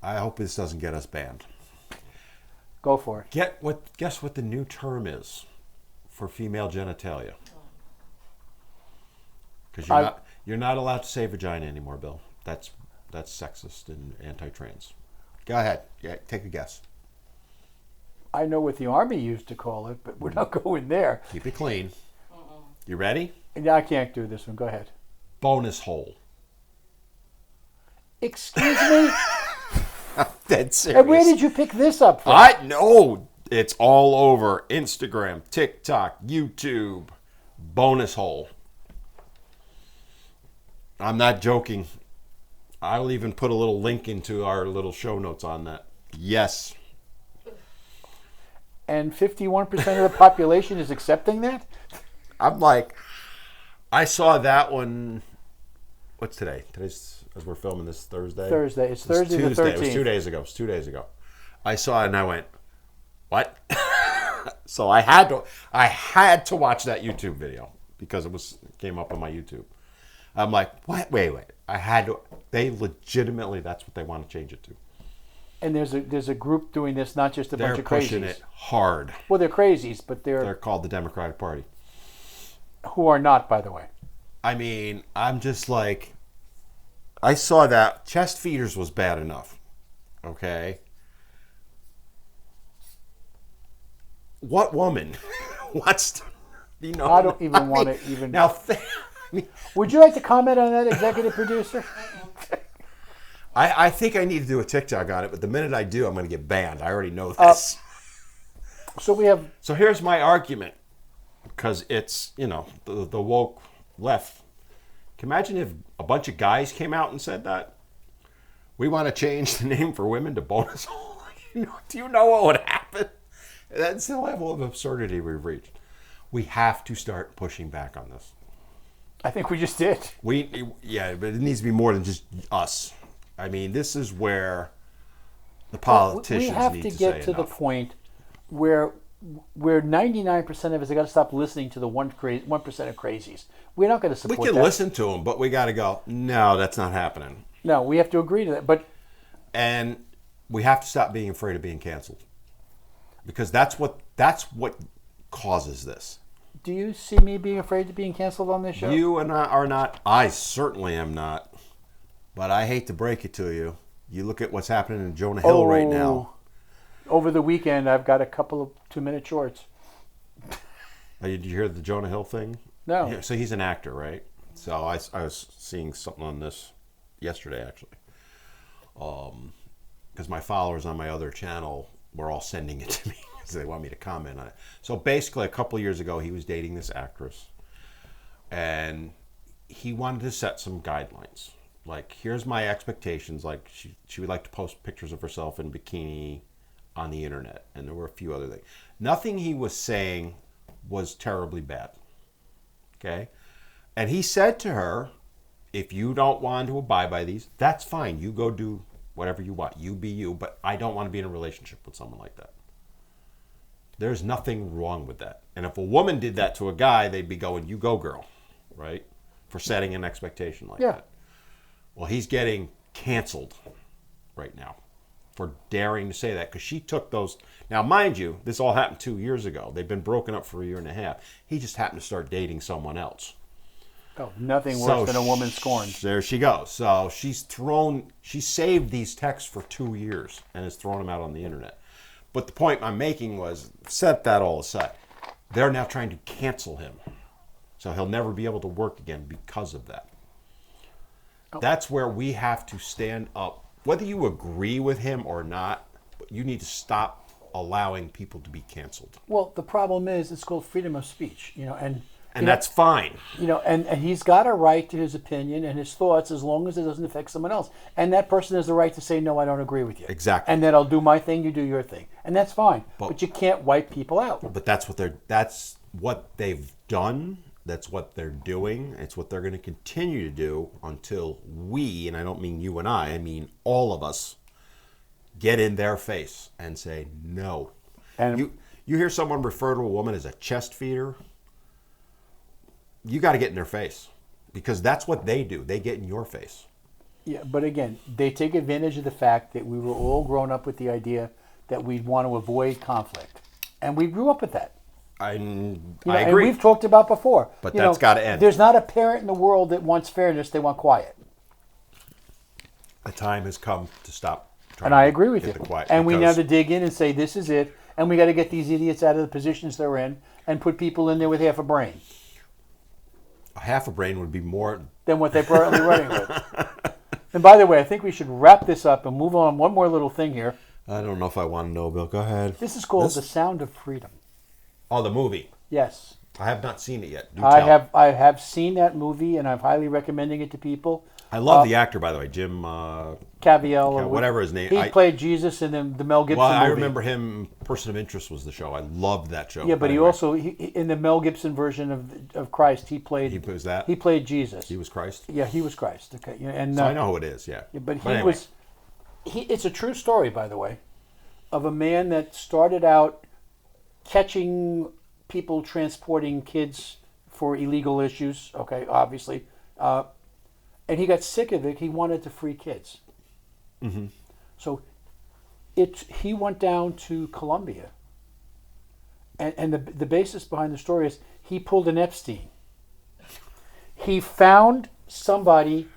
Speaker 3: I hope this doesn't get us banned.
Speaker 2: Go for it.
Speaker 3: Guess what the new term is for female genitalia? Because you're not allowed to say vagina anymore, Bill. That's sexist and anti-trans. Go ahead. Yeah, take a guess.
Speaker 2: I know what the Army used to call it, but we're not going there.
Speaker 3: Keep it clean. You ready?
Speaker 2: I can't do this one. Go ahead.
Speaker 3: Bonus hole.
Speaker 2: Excuse me?
Speaker 3: I'm dead serious.
Speaker 2: And where did you pick this up from?
Speaker 3: I know. It's all over Instagram, TikTok, YouTube. Bonus hole. I'm not joking. I'll even put a little link into our little show notes on that. Yes.
Speaker 2: and 51% of the population is accepting that?
Speaker 3: I'm like, I saw that one. What's today? Today's, as we're filming this, Thursday.
Speaker 2: Thursday. It's Thursday the 13th.
Speaker 3: It was 2 days ago. It was 2 days ago. I saw it and I went, what? So I had to watch that YouTube video because it came up on my YouTube. I'm like, what? Wait. I had to. They legitimately, that's what they want to change it to.
Speaker 2: And there's a group doing this, not just a bunch of crazies.
Speaker 3: They're pushing it hard.
Speaker 2: Well, they're crazies, but
Speaker 3: They're called the Democratic Party.
Speaker 2: Who are not, by the way.
Speaker 3: I mean, I'm just like, I saw that. Chest feeders was bad enough. Okay? What woman wants to,
Speaker 2: I don't even want to even.
Speaker 3: Now,
Speaker 2: would you like to comment on that, executive producer?
Speaker 3: I think I need to do a TikTok on it, but the minute I do, I'm going to get banned. I already know this.
Speaker 2: So
Speaker 3: here's my argument, because it's, the woke left. Can you imagine if a bunch of guys came out and said that? We want to change the name for women to bonus hole. Do you know what would happen? That's the level of absurdity we've reached. We have to start pushing back on this.
Speaker 2: I think we just did.
Speaker 3: Yeah, but it needs to be more than just us. I mean, this is where the politicians
Speaker 2: we have
Speaker 3: need
Speaker 2: to
Speaker 3: to
Speaker 2: get
Speaker 3: say
Speaker 2: to
Speaker 3: enough.
Speaker 2: the point where 99% of us have got to stop listening to the 1% of crazies. We're not going to support that.
Speaker 3: We can listen to them, but we got to go, no, that's not happening.
Speaker 2: No, we have to agree to that.
Speaker 3: And we have to stop being afraid of being canceled. Because that's what causes this.
Speaker 2: Do you see me being afraid of being canceled on this show?
Speaker 3: You and I are not. I certainly am not. But I hate to break it to you. You look at what's happening in Jonah Hill right now.
Speaker 2: Over the weekend, I've got a couple of 2-minute shorts.
Speaker 3: Did you hear the Jonah Hill thing?
Speaker 2: No.
Speaker 3: So he's an actor, right? So I was seeing something on this yesterday, actually. Because my followers on my other channel were all sending it to me because they want me to comment on it. So basically, a couple of years ago, he was dating this actress. And he wanted to set some guidelines. Like, here's my expectations. Like, she would like to post pictures of herself in bikini on the internet. And there were a few other things. Nothing he was saying was terribly bad. Okay? And he said to her, if you don't want to abide by these, that's fine. You go do whatever you want. You be you. But I don't want to be in a relationship with someone like that. There's nothing wrong with that. And if a woman did that to a guy, they'd be going, you go, girl. Right? For setting an expectation like that. Well, he's getting canceled right now for daring to say that because she took those. Now, mind you, this all happened 2 years ago. They've been broken up for a year and a half. He just happened to start dating someone else.
Speaker 2: Oh, nothing worse than a woman scorned.
Speaker 3: There she goes. So she saved these texts for 2 years and has thrown them out on the internet. But the point I'm making was, set that all aside. They're now trying to cancel him. So he'll never be able to work again because of that. That's where we have to stand up. Whether you agree with him or not, you need to stop allowing people to be canceled.
Speaker 2: Well, the problem is it's called freedom of speech, and
Speaker 3: that's fine.
Speaker 2: And he's got a right to his opinion and his thoughts as long as it doesn't affect someone else. And that person has the right to say, no, I don't agree with you.
Speaker 3: Exactly.
Speaker 2: And then I'll do my thing, you do your thing. And that's fine. But you can't wipe people out.
Speaker 3: But that's what they've done. That's what they're doing. It's what they're going to continue to do until we, and I don't mean you and I mean all of us, get in their face and say no. And you hear someone refer to a woman as a chest feeder, you got to get in their face because that's what they do. They get in your face.
Speaker 2: Yeah, but again, they take advantage of the fact that we were all grown up with the idea that we want to avoid conflict. And we grew up with that.
Speaker 3: I agree.
Speaker 2: And we've talked about before.
Speaker 3: But that's got to end.
Speaker 2: There's not a parent in the world that wants fairness. They want quiet.
Speaker 3: The time has come to stop trying
Speaker 2: and I agree with you. And we now to dig in and say, this is it. And we got to get these idiots out of the positions they're in and put people in there with half a brain.
Speaker 3: Half a brain would be more
Speaker 2: than what they're currently running with. And by the way, I think we should wrap this up and move on. One more little thing here.
Speaker 3: I don't know if I want to know, Bill. Go ahead.
Speaker 2: This is called The Sound of Freedom.
Speaker 3: Oh, the movie.
Speaker 2: Yes.
Speaker 3: I have not seen it yet. Do
Speaker 2: I
Speaker 3: tell.
Speaker 2: have seen that movie, and I'm highly recommending it to people.
Speaker 3: I love the actor, by the way, Jim.
Speaker 2: Caviezel, or
Speaker 3: whatever his name.
Speaker 2: He played Jesus in the Mel Gibson
Speaker 3: Well,
Speaker 2: movie.
Speaker 3: I remember him. Person of Interest was the show. I loved that show.
Speaker 2: Yeah, but he also in the Mel Gibson version of Christ, he played.
Speaker 3: He was that.
Speaker 2: He played Jesus.
Speaker 3: He was Christ.
Speaker 2: Yeah, he was Christ. Okay, yeah, and
Speaker 3: So I know who it is. Yeah.
Speaker 2: but he
Speaker 3: anyway.
Speaker 2: was. It's a true story, by the way, of a man that started out catching people transporting kids for illegal issues. Okay, obviously, and he got sick of it. He wanted to free kids.
Speaker 3: Mm-hmm.
Speaker 2: So, he went down to Colombia, and the basis behind the story is he pulled an Epstein. He found somebody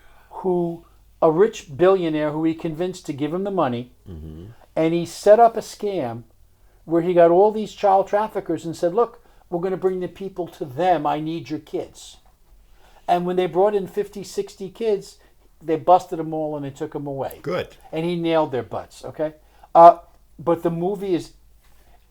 Speaker 2: a rich billionaire who he convinced to give him the money, and he set up a scam where he got all these child traffickers and said, look, we're going to bring the people to them. I need your kids. And when they brought in 50, 60 kids, they busted them all and they took them away.
Speaker 3: Good.
Speaker 2: And he nailed their butts, okay? But the movie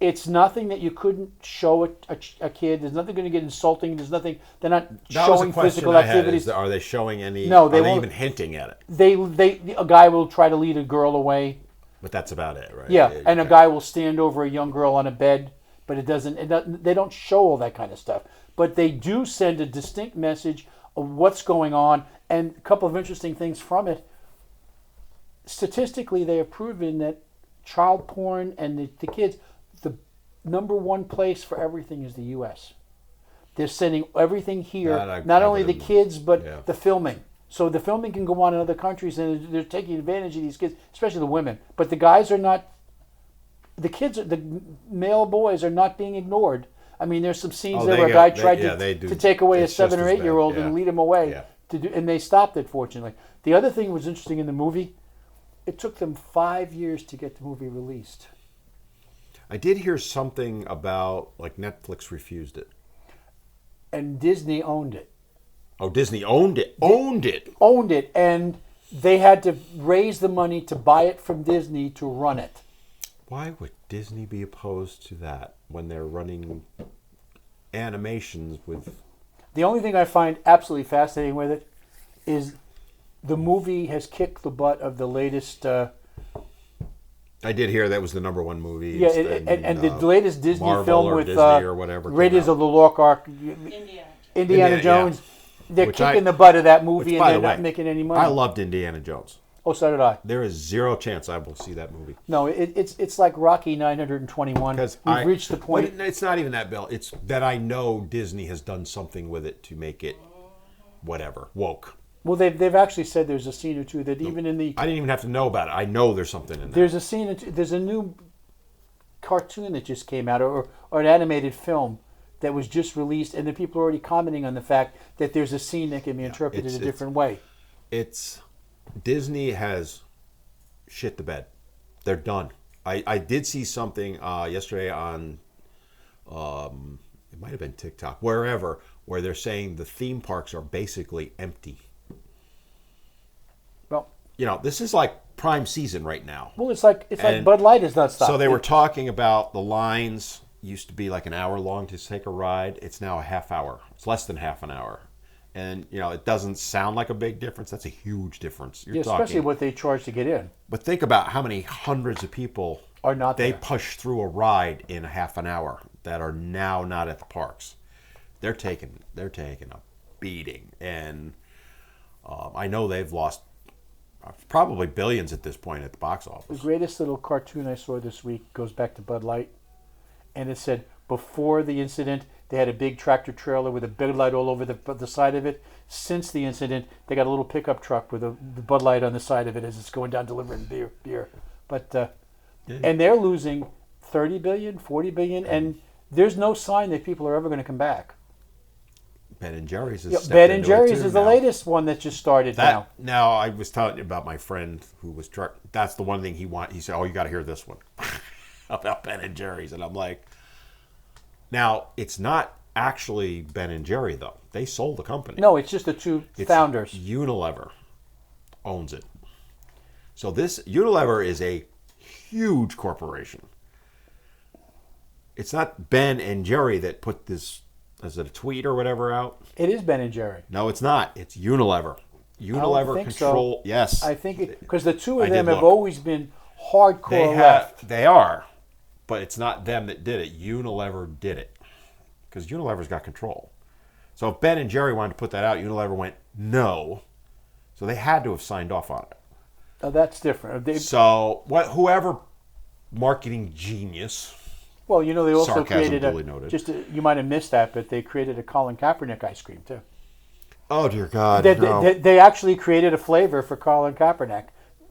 Speaker 2: it's nothing that you couldn't show a kid. There's nothing going to get insulting. There's nothing, they're not
Speaker 3: That
Speaker 2: showing
Speaker 3: was a question
Speaker 2: physical
Speaker 3: I had,
Speaker 2: activities.
Speaker 3: are they showing any?
Speaker 2: No,
Speaker 3: are
Speaker 2: they
Speaker 3: they
Speaker 2: won't.
Speaker 3: even hinting at it?
Speaker 2: A guy will try to lead a girl away.
Speaker 3: But that's about it, right?
Speaker 2: Yeah, and a guy will stand over a young girl on a bed, but it doesn't. They don't show all that kind of stuff. But they do send a distinct message of what's going on, and a couple of interesting things from it. Statistically, they have proven that child porn and the kids, the number one place for everything is the U.S. They're sending everything here, not only the kids, but the filming. So the filming can go on in other countries, and they're taking advantage of these kids, especially the women. But the guys are not. The kids, the male boys, are not being ignored. I mean, there's some scenes there where a guy tried to take away a 7 or 8 year old and lead him away, and they stopped it. Fortunately, the other thing was interesting in the movie. It took them 5 years to get the movie released.
Speaker 3: I did hear something about like Netflix refused it,
Speaker 2: and Disney owned it.
Speaker 3: Oh, Disney owned it. Owned
Speaker 2: it, and they had to raise the money to buy it from Disney to run it.
Speaker 3: Why would Disney be opposed to that when they're running animations with...
Speaker 2: The only thing I find absolutely fascinating with it is the movie has kicked the butt of the latest...
Speaker 3: I did hear that was the number one movie.
Speaker 2: Yeah, and the latest Disney
Speaker 3: Marvel
Speaker 2: film
Speaker 3: or
Speaker 2: with
Speaker 3: Disney or whatever
Speaker 2: Raiders of the Lost Ark, Indiana Jones.
Speaker 3: Yeah.
Speaker 2: They're
Speaker 3: Which
Speaker 2: kicking the butt of that movie,
Speaker 3: which,
Speaker 2: and
Speaker 3: by
Speaker 2: they're
Speaker 3: the way,
Speaker 2: not making any money.
Speaker 3: I loved Indiana Jones.
Speaker 2: Oh, so did I.
Speaker 3: There is zero chance I will see that movie.
Speaker 2: No, it's like Rocky 921. We've reached the point.
Speaker 3: It's not even that, Bill. It's that I know Disney has done something with it to make it whatever woke.
Speaker 2: Well, they've actually said there's a scene or two that even in the...
Speaker 3: I didn't even have to know about it. I know there's something in there.
Speaker 2: There's a scene. There's a new cartoon that just came out, or an animated film that was just released, and the people are already commenting on the fact that there's a scene that can be interpreted a different way.
Speaker 3: Disney has shit the bed. They're done. I did see something yesterday on, it might have been TikTok, wherever, where they're saying the theme parks are basically empty.
Speaker 2: Well,
Speaker 3: this is like prime season right now.
Speaker 2: Well, it's like Bud Light is not stopped.
Speaker 3: So they were talking about the lines used to be like an hour long to take a ride. It's now a half hour. It's less than half an hour. And, it doesn't sound like a big difference. That's a huge difference.
Speaker 2: Especially what they charge to get in.
Speaker 3: But think about how many hundreds of people
Speaker 2: are not
Speaker 3: they
Speaker 2: there.
Speaker 3: push through a ride in a half an hour that are now not at the parks. They're taking a beating. And I know they've lost probably billions at this point at the box office.
Speaker 2: The greatest little cartoon I saw this week goes back to Bud Light. And it said, before the incident, they had a big tractor trailer with a Bud Light all over the side of it. Since the incident, they got a little pickup truck with the Bud Light on the side of it as it's going down delivering beer. But and they're losing $30 billion, $40 billion, and there's no sign that people are ever going to come back.
Speaker 3: Ben & Jerry's is
Speaker 2: Ben & Jerry's is the latest one that just started now.
Speaker 3: Now, I was telling you about my friend who was that's the one thing he wanted. He said, "Oh, you got to hear this one." About Ben & Jerry's, and I'm like, now it's not actually Ben & Jerry though. They sold the company.
Speaker 2: No, it's just the two founders.
Speaker 3: Unilever owns it. So this Unilever is a huge corporation. It's not Ben & Jerry that put this. is it a tweet or whatever out?
Speaker 2: It is Ben and Jerry.
Speaker 3: No, it's not. It's Unilever.
Speaker 2: I don't
Speaker 3: Unilever
Speaker 2: think
Speaker 3: control.
Speaker 2: so.
Speaker 3: Yes,
Speaker 2: I think because the two of
Speaker 3: I did
Speaker 2: them have
Speaker 3: look.
Speaker 2: always been hardcore left.
Speaker 3: They are, but it's not them that did it. Unilever did it because Unilever's got control. So if Ben and Jerry wanted to put that out, Unilever went no. So they had to have signed off on it.
Speaker 2: Oh, that's different.
Speaker 3: So whoever marketing genius.
Speaker 2: Well, they also
Speaker 3: Sarcasm
Speaker 2: created
Speaker 3: duly noted.
Speaker 2: you might have missed that, but they created a Colin Kaepernick ice cream too.
Speaker 3: Oh dear God!
Speaker 2: They actually created a flavor for Colin Kaepernick,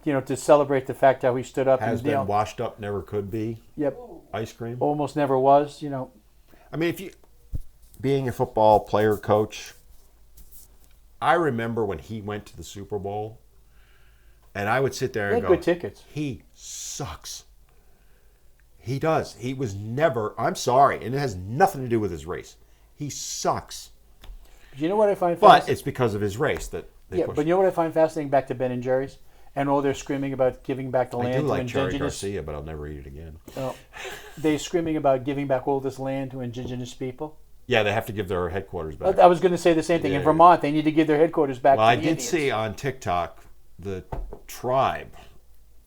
Speaker 2: to celebrate the fact how he stood up
Speaker 3: Has
Speaker 2: and
Speaker 3: been washed up, never could be.
Speaker 2: Yep.
Speaker 3: Ice cream.
Speaker 2: Almost never was.
Speaker 3: I mean, being a football player, coach, I remember when he went to the Super Bowl, and I would sit there
Speaker 2: They
Speaker 3: and
Speaker 2: had
Speaker 3: go,
Speaker 2: good tickets.
Speaker 3: He sucks. He does. He was never, I'm sorry, and it has nothing to do with his race. He sucks.
Speaker 2: But you know what I find
Speaker 3: But
Speaker 2: fascinating?
Speaker 3: it's because of his race that they pushed.
Speaker 2: But you know what I find fascinating back to Ben and Jerry's? And all they're screaming about giving back the
Speaker 3: I
Speaker 2: land
Speaker 3: do
Speaker 2: to
Speaker 3: like Cherry
Speaker 2: indigenous.
Speaker 3: Garcia, but I'll never eat it again.
Speaker 2: They're screaming about giving back all this land to indigenous people.
Speaker 3: Yeah, they have to give their headquarters back.
Speaker 2: I was going to say the same thing. In
Speaker 3: Yeah.
Speaker 2: Vermont, they need to give their headquarters back
Speaker 3: Well,
Speaker 2: to
Speaker 3: I
Speaker 2: the
Speaker 3: did
Speaker 2: Indians.
Speaker 3: see on TikTok the tribe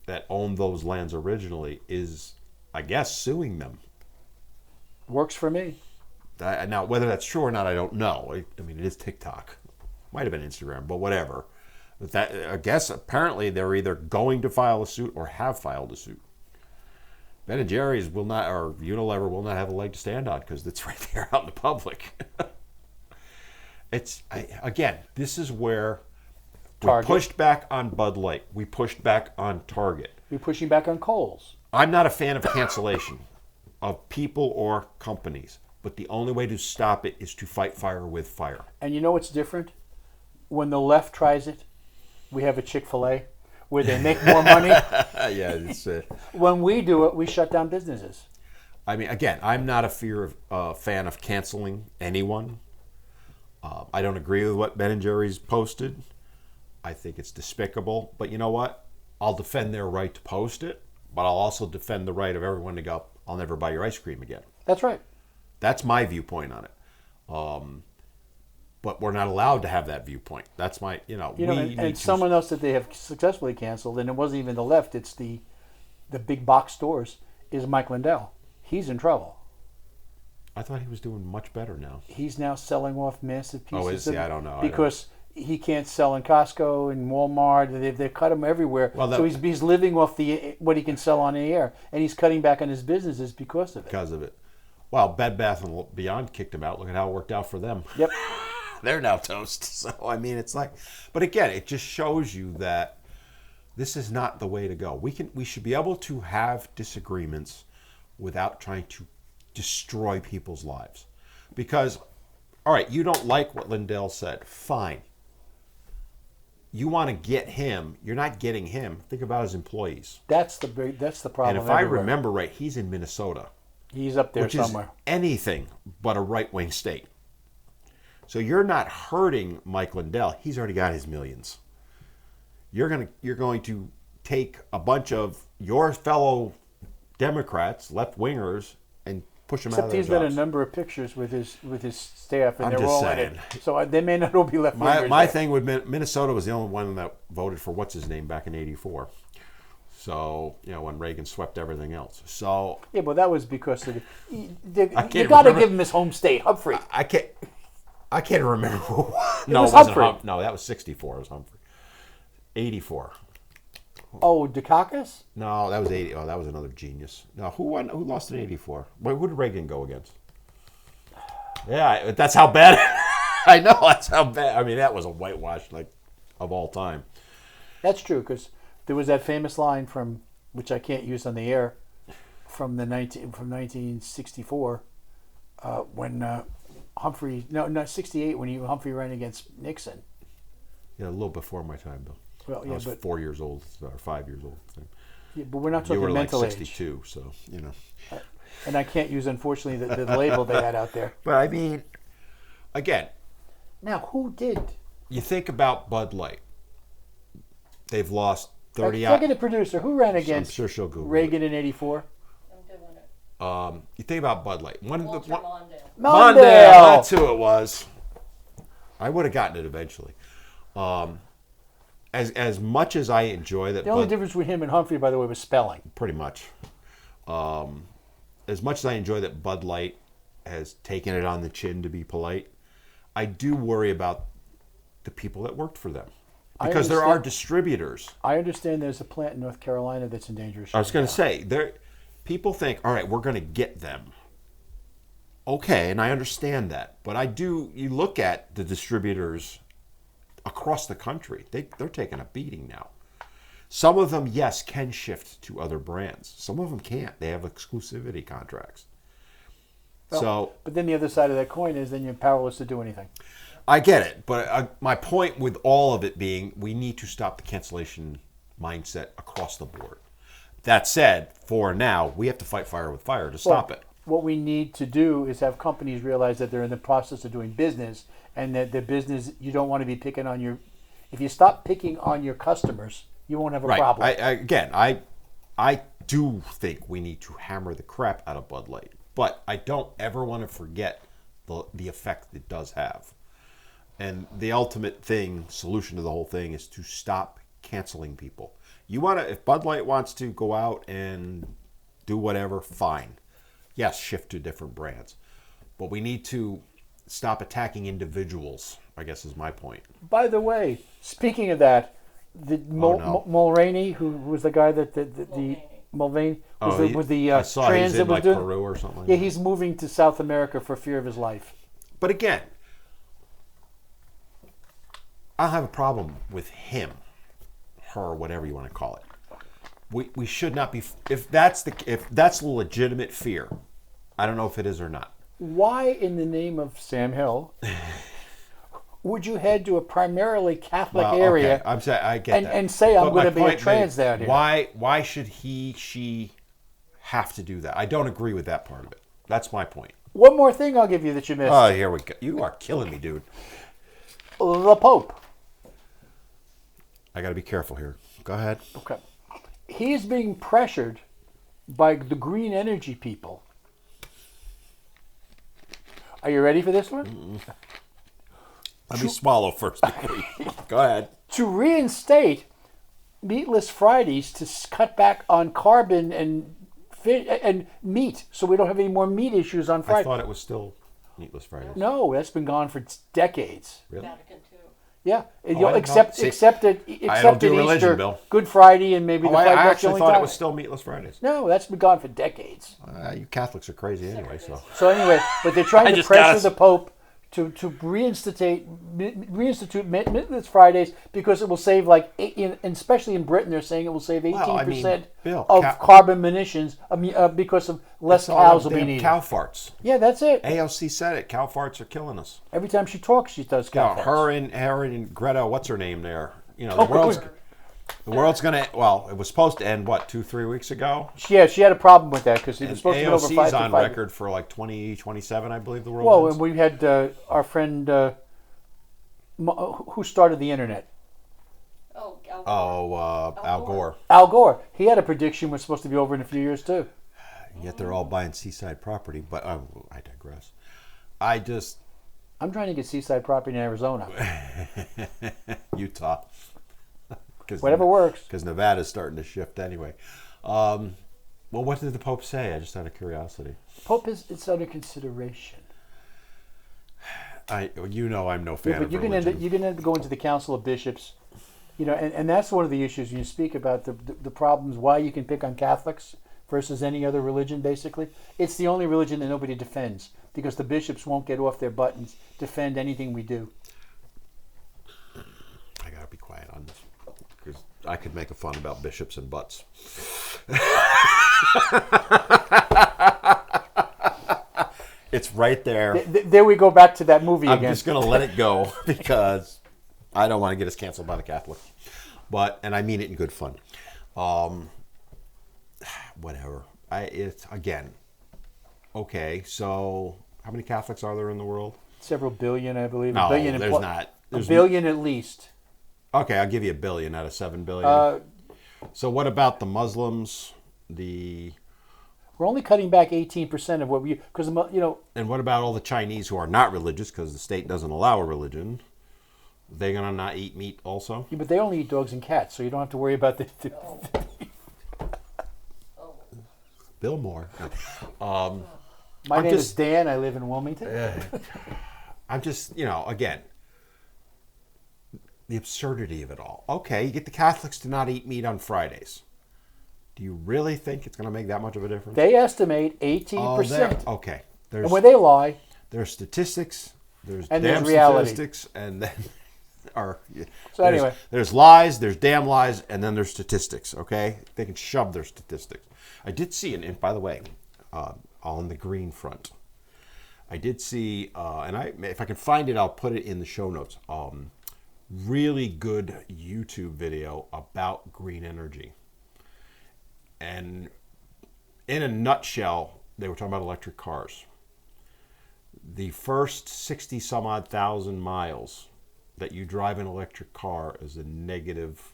Speaker 3: that owned those lands originally is, I guess, suing them.
Speaker 2: Works for me.
Speaker 3: Now, whether that's true or not, I don't know. I mean, it is TikTok. Might have been Instagram, but whatever. But that, I guess, apparently they're either going to file a suit or have filed a suit. Ben and Jerry's will not, or Unilever will not have a leg to stand on because it's right there out in the public. Again, this is where we
Speaker 2: Target.
Speaker 3: pushed back on Bud Light. We pushed back on Target.
Speaker 2: You're pushing back on Kohl's.
Speaker 3: I'm not a fan of cancellation of people or companies, but the only way to stop it is to fight fire with fire.
Speaker 2: And you know what's different? When the left tries it, we have a Chick-fil-A where they make more money.
Speaker 3: Yeah, it's.
Speaker 2: When we do it, we shut down businesses.
Speaker 3: I mean, again, I'm not a fan of canceling anyone. I don't agree with what Ben and Jerry's posted. I think it's despicable. But you know what? I'll defend their right to post it, but I'll also defend the right of everyone to go, I'll never buy your ice cream again.
Speaker 2: That's right.
Speaker 3: That's my viewpoint on it. But we're not allowed to have that viewpoint. That's my,
Speaker 2: And someone else that they have successfully canceled, and it wasn't even the left, it's the big box stores, is Mike Lindell. He's in trouble.
Speaker 3: I thought he was doing much better now.
Speaker 2: He's now selling off massive pieces.
Speaker 3: Oh, is he? I don't know.
Speaker 2: Because he can't sell in Costco and Walmart. They've cut him everywhere.
Speaker 3: Well,
Speaker 2: so he's living off what he can sell on the air, and he's cutting back on his businesses because of it.
Speaker 3: Because of it. Well, Bed Bath & Beyond kicked him out. Look at how it worked out for them.
Speaker 2: Yep.
Speaker 3: They're now toast. So, I mean, it's like... But again, it just shows you that this is not the way to go. We should be able to have disagreements without trying to destroy people's lives. Because, all right, you don't like what Lindell said. Fine. You want to get him. You're not getting him. Think about his employees.
Speaker 2: That's the problem.
Speaker 3: And if I remember right, he's in Minnesota.
Speaker 2: He's up there
Speaker 3: which
Speaker 2: somewhere.
Speaker 3: Is anything but a right-wing state. So you're not hurting Mike Lindell. He's already got his millions. You're going to take a bunch of your fellow Democrats, left-wingers, and push them out of their
Speaker 2: Except he's
Speaker 3: jobs.
Speaker 2: got a number of pictures with his staff, and
Speaker 3: I'm
Speaker 2: they're
Speaker 3: just
Speaker 2: all
Speaker 3: saying.
Speaker 2: in it. So they may not all be left-wingers.
Speaker 3: My thing with Minnesota was the only one that voted for what's his name back in '84. So, when Reagan swept everything else. So
Speaker 2: yeah, but that was because of you got to
Speaker 3: remember.
Speaker 2: give him his home state, Humphrey.
Speaker 3: I can't remember.
Speaker 2: No,
Speaker 3: it
Speaker 2: was
Speaker 3: wasn't
Speaker 2: Humphrey.
Speaker 3: No, that was '64. It was Humphrey. '84.
Speaker 2: Oh, Dukakis?
Speaker 3: No, that was 80. Oh, that was another genius. No, who won? Who lost in '84? Who did Reagan go against? Yeah, that's how bad. I know that's how bad. I mean, that was a whitewash of all time.
Speaker 2: That's true, because there was that famous line from which I can't use on the air from 1964 when Humphrey. No, not 68 when Humphrey ran against Nixon.
Speaker 3: Yeah, a little before my time, Bill.
Speaker 2: Well, yeah,
Speaker 3: I was 4 years old or 5 years old.
Speaker 2: Yeah, but we're not
Speaker 3: You
Speaker 2: talking
Speaker 3: were like
Speaker 2: mental
Speaker 3: 62, so
Speaker 2: And I can't use, unfortunately, the label they had out there.
Speaker 3: But I mean, again,
Speaker 2: now who did?
Speaker 3: you think about Bud Light. They've lost 30.
Speaker 2: Look at the producer. Who ran against
Speaker 3: I'm sure she'll Google
Speaker 2: Reagan in '84?
Speaker 1: I'm doing it.
Speaker 3: You think about Bud Light.
Speaker 1: Walter Mondale.
Speaker 3: Mondale, that's who it was. I would have gotten it eventually. As much as I enjoy that,
Speaker 2: The only difference between him and Humphrey, by the way, was spelling.
Speaker 3: pretty much. As much as I enjoy that Bud Light has taken it on the chin to be polite, I do worry about the people that worked for them. Because there are distributors.
Speaker 2: I understand there's a plant in North Carolina that's in danger of
Speaker 3: I was going to
Speaker 2: shutting
Speaker 3: say, people think, all right, we're going to get them. Okay, and I understand that. But you look at the distributors across the country, they're taking a beating now. Some of them, yes, can shift to other brands. Some of them can't. They have exclusivity contracts.
Speaker 2: down. But then the other side of that coin is then you're powerless to do anything.
Speaker 3: I get it, but my point with all of it being, we need to stop the cancellation mindset across the board. That said, for now, we have to fight fire with fire to stop it.
Speaker 2: What we need to do is have companies realize that they're in the process of doing business, and that the business, you don't want to be picking on your... If you stop picking on your customers, you won't have a problem.
Speaker 3: I do think we need to hammer the crap out of Bud Light, but I don't ever want to forget the effect it does have. And the ultimate solution to the whole thing is to stop canceling people. If Bud Light wants to go out and do whatever, fine. Yes, shift to different brands. But we need to stop attacking individuals, I guess is my point.
Speaker 2: By the way, speaking of that, Mulroney, who was the guy that Mulvaney was the
Speaker 3: I saw
Speaker 2: trans
Speaker 3: he's in
Speaker 2: that was doing
Speaker 3: Peru or something.
Speaker 2: Yeah, he's moving to South America for fear of his life.
Speaker 3: But again, I don't have a problem with him, her, whatever you want to call it. We should not be. If that's a legitimate fear, I don't know if it is or not.
Speaker 2: Why, in the name of Sam Hill, would you head to a primarily Catholic area?
Speaker 3: I'm saying I get that.
Speaker 2: And say I'm going to be a trans down here.
Speaker 3: Why should she have to do that? I don't agree with that part of it. That's my point.
Speaker 2: One more thing I'll give you that you missed.
Speaker 3: Oh, here we go. You are killing me, dude.
Speaker 2: The Pope.
Speaker 3: I got to be careful here. Go ahead.
Speaker 2: Okay. He's being pressured by the green energy people. Are you ready for this one?
Speaker 3: Mm-mm. Let me swallow first. Go ahead.
Speaker 2: To reinstate Meatless Fridays to cut back on carbon and fish and meat, so we don't have any more meat issues on Friday.
Speaker 3: I thought it was still Meatless Fridays.
Speaker 2: No, that's been gone for decades.
Speaker 3: Really?
Speaker 1: Vatican II.
Speaker 2: Yeah,
Speaker 3: except
Speaker 2: at
Speaker 3: religion,
Speaker 2: Easter,
Speaker 3: Bill.
Speaker 2: Good Friday, and maybe the
Speaker 3: I
Speaker 2: Friday.
Speaker 3: actually thought it was still Meatless Fridays.
Speaker 2: No, that's been gone for decades.
Speaker 3: You Catholics are crazy anyway, so.
Speaker 2: So anyway, but they're trying to pressure the Pope to reinstitute Meatless Fridays because it will save especially in Britain, they're saying it will save 18% of carbon emissions because of less cows will be needed.
Speaker 3: Cow farts.
Speaker 2: Yeah, that's it.
Speaker 3: AOC said it. Cow farts are killing us.
Speaker 2: Every time she talks, she does cow farts.
Speaker 3: Her and Greta, what's her name there? The world's gonna. Well, it was supposed to end 2-3 weeks ago.
Speaker 2: Yeah, she had a problem with that because it was supposed to be over 5
Speaker 3: AOC's on record for 2027, I believe the world.
Speaker 2: Well, and we had our friend who started the internet.
Speaker 3: Al Gore.
Speaker 2: Al Gore. He had a prediction was supposed to be over in a few years too.
Speaker 3: Yet they're all buying seaside property. But I digress. I'm
Speaker 2: trying to get seaside property in Arizona.
Speaker 3: Utah.
Speaker 2: Whatever works.
Speaker 3: Because Nevada's starting to shift anyway. Well, what did the Pope say? I just out of curiosity.
Speaker 2: Pope it's under consideration.
Speaker 3: I'm no fan of
Speaker 2: you
Speaker 3: religion.
Speaker 2: can end up going to the Council of Bishops, and that's one of the issues you speak about the problems why you can pick on Catholics versus any other religion. Basically, it's the only religion that nobody defends because the bishops won't get off their buttons defend anything we do.
Speaker 3: I gotta be quiet on this. Because I could make a fun about bishops and butts. It's right there.
Speaker 2: There we go back to that movie again.
Speaker 3: I'm just going to let it go because I don't want to get us canceled by the Catholics. And I mean it in good fun. Whatever. Okay, so how many Catholics are there in the world?
Speaker 2: Several billion, I believe.
Speaker 3: No, there's not.
Speaker 2: A billion at least.
Speaker 3: Okay, I'll give you 1 billion out of 7 billion. So what about the Muslims, the
Speaker 2: We're only cutting back 18% of what we, because,
Speaker 3: And what about all the Chinese who are not religious because the state doesn't allow a religion? They're going to not eat meat also?
Speaker 2: yeah, but they only eat dogs and cats, so you don't have to worry about the
Speaker 3: Bill Moore.
Speaker 2: My name is Dan. I live in Wilmington.
Speaker 3: I'm just, again, the absurdity of it all. Okay, you get the Catholics to not eat meat on Fridays. Do you really think it's going to make that much of a difference?
Speaker 2: They estimate
Speaker 3: Oh,
Speaker 2: 18%.
Speaker 3: okay.
Speaker 2: And when they lie,
Speaker 3: There's statistics, there's
Speaker 2: And
Speaker 3: damn
Speaker 2: there's reality.
Speaker 3: statistics, and then
Speaker 2: So anyway.
Speaker 3: there's lies, there's damn lies, and then there's statistics. Okay, they can shove their statistics. I did see, and by the way, on the green front, I did see, if I can find it, I'll put it in the show notes. Really good YouTube video about green energy. And in a nutshell, they were talking about electric cars. The first 60 some odd thousand miles that you drive an electric car is a negative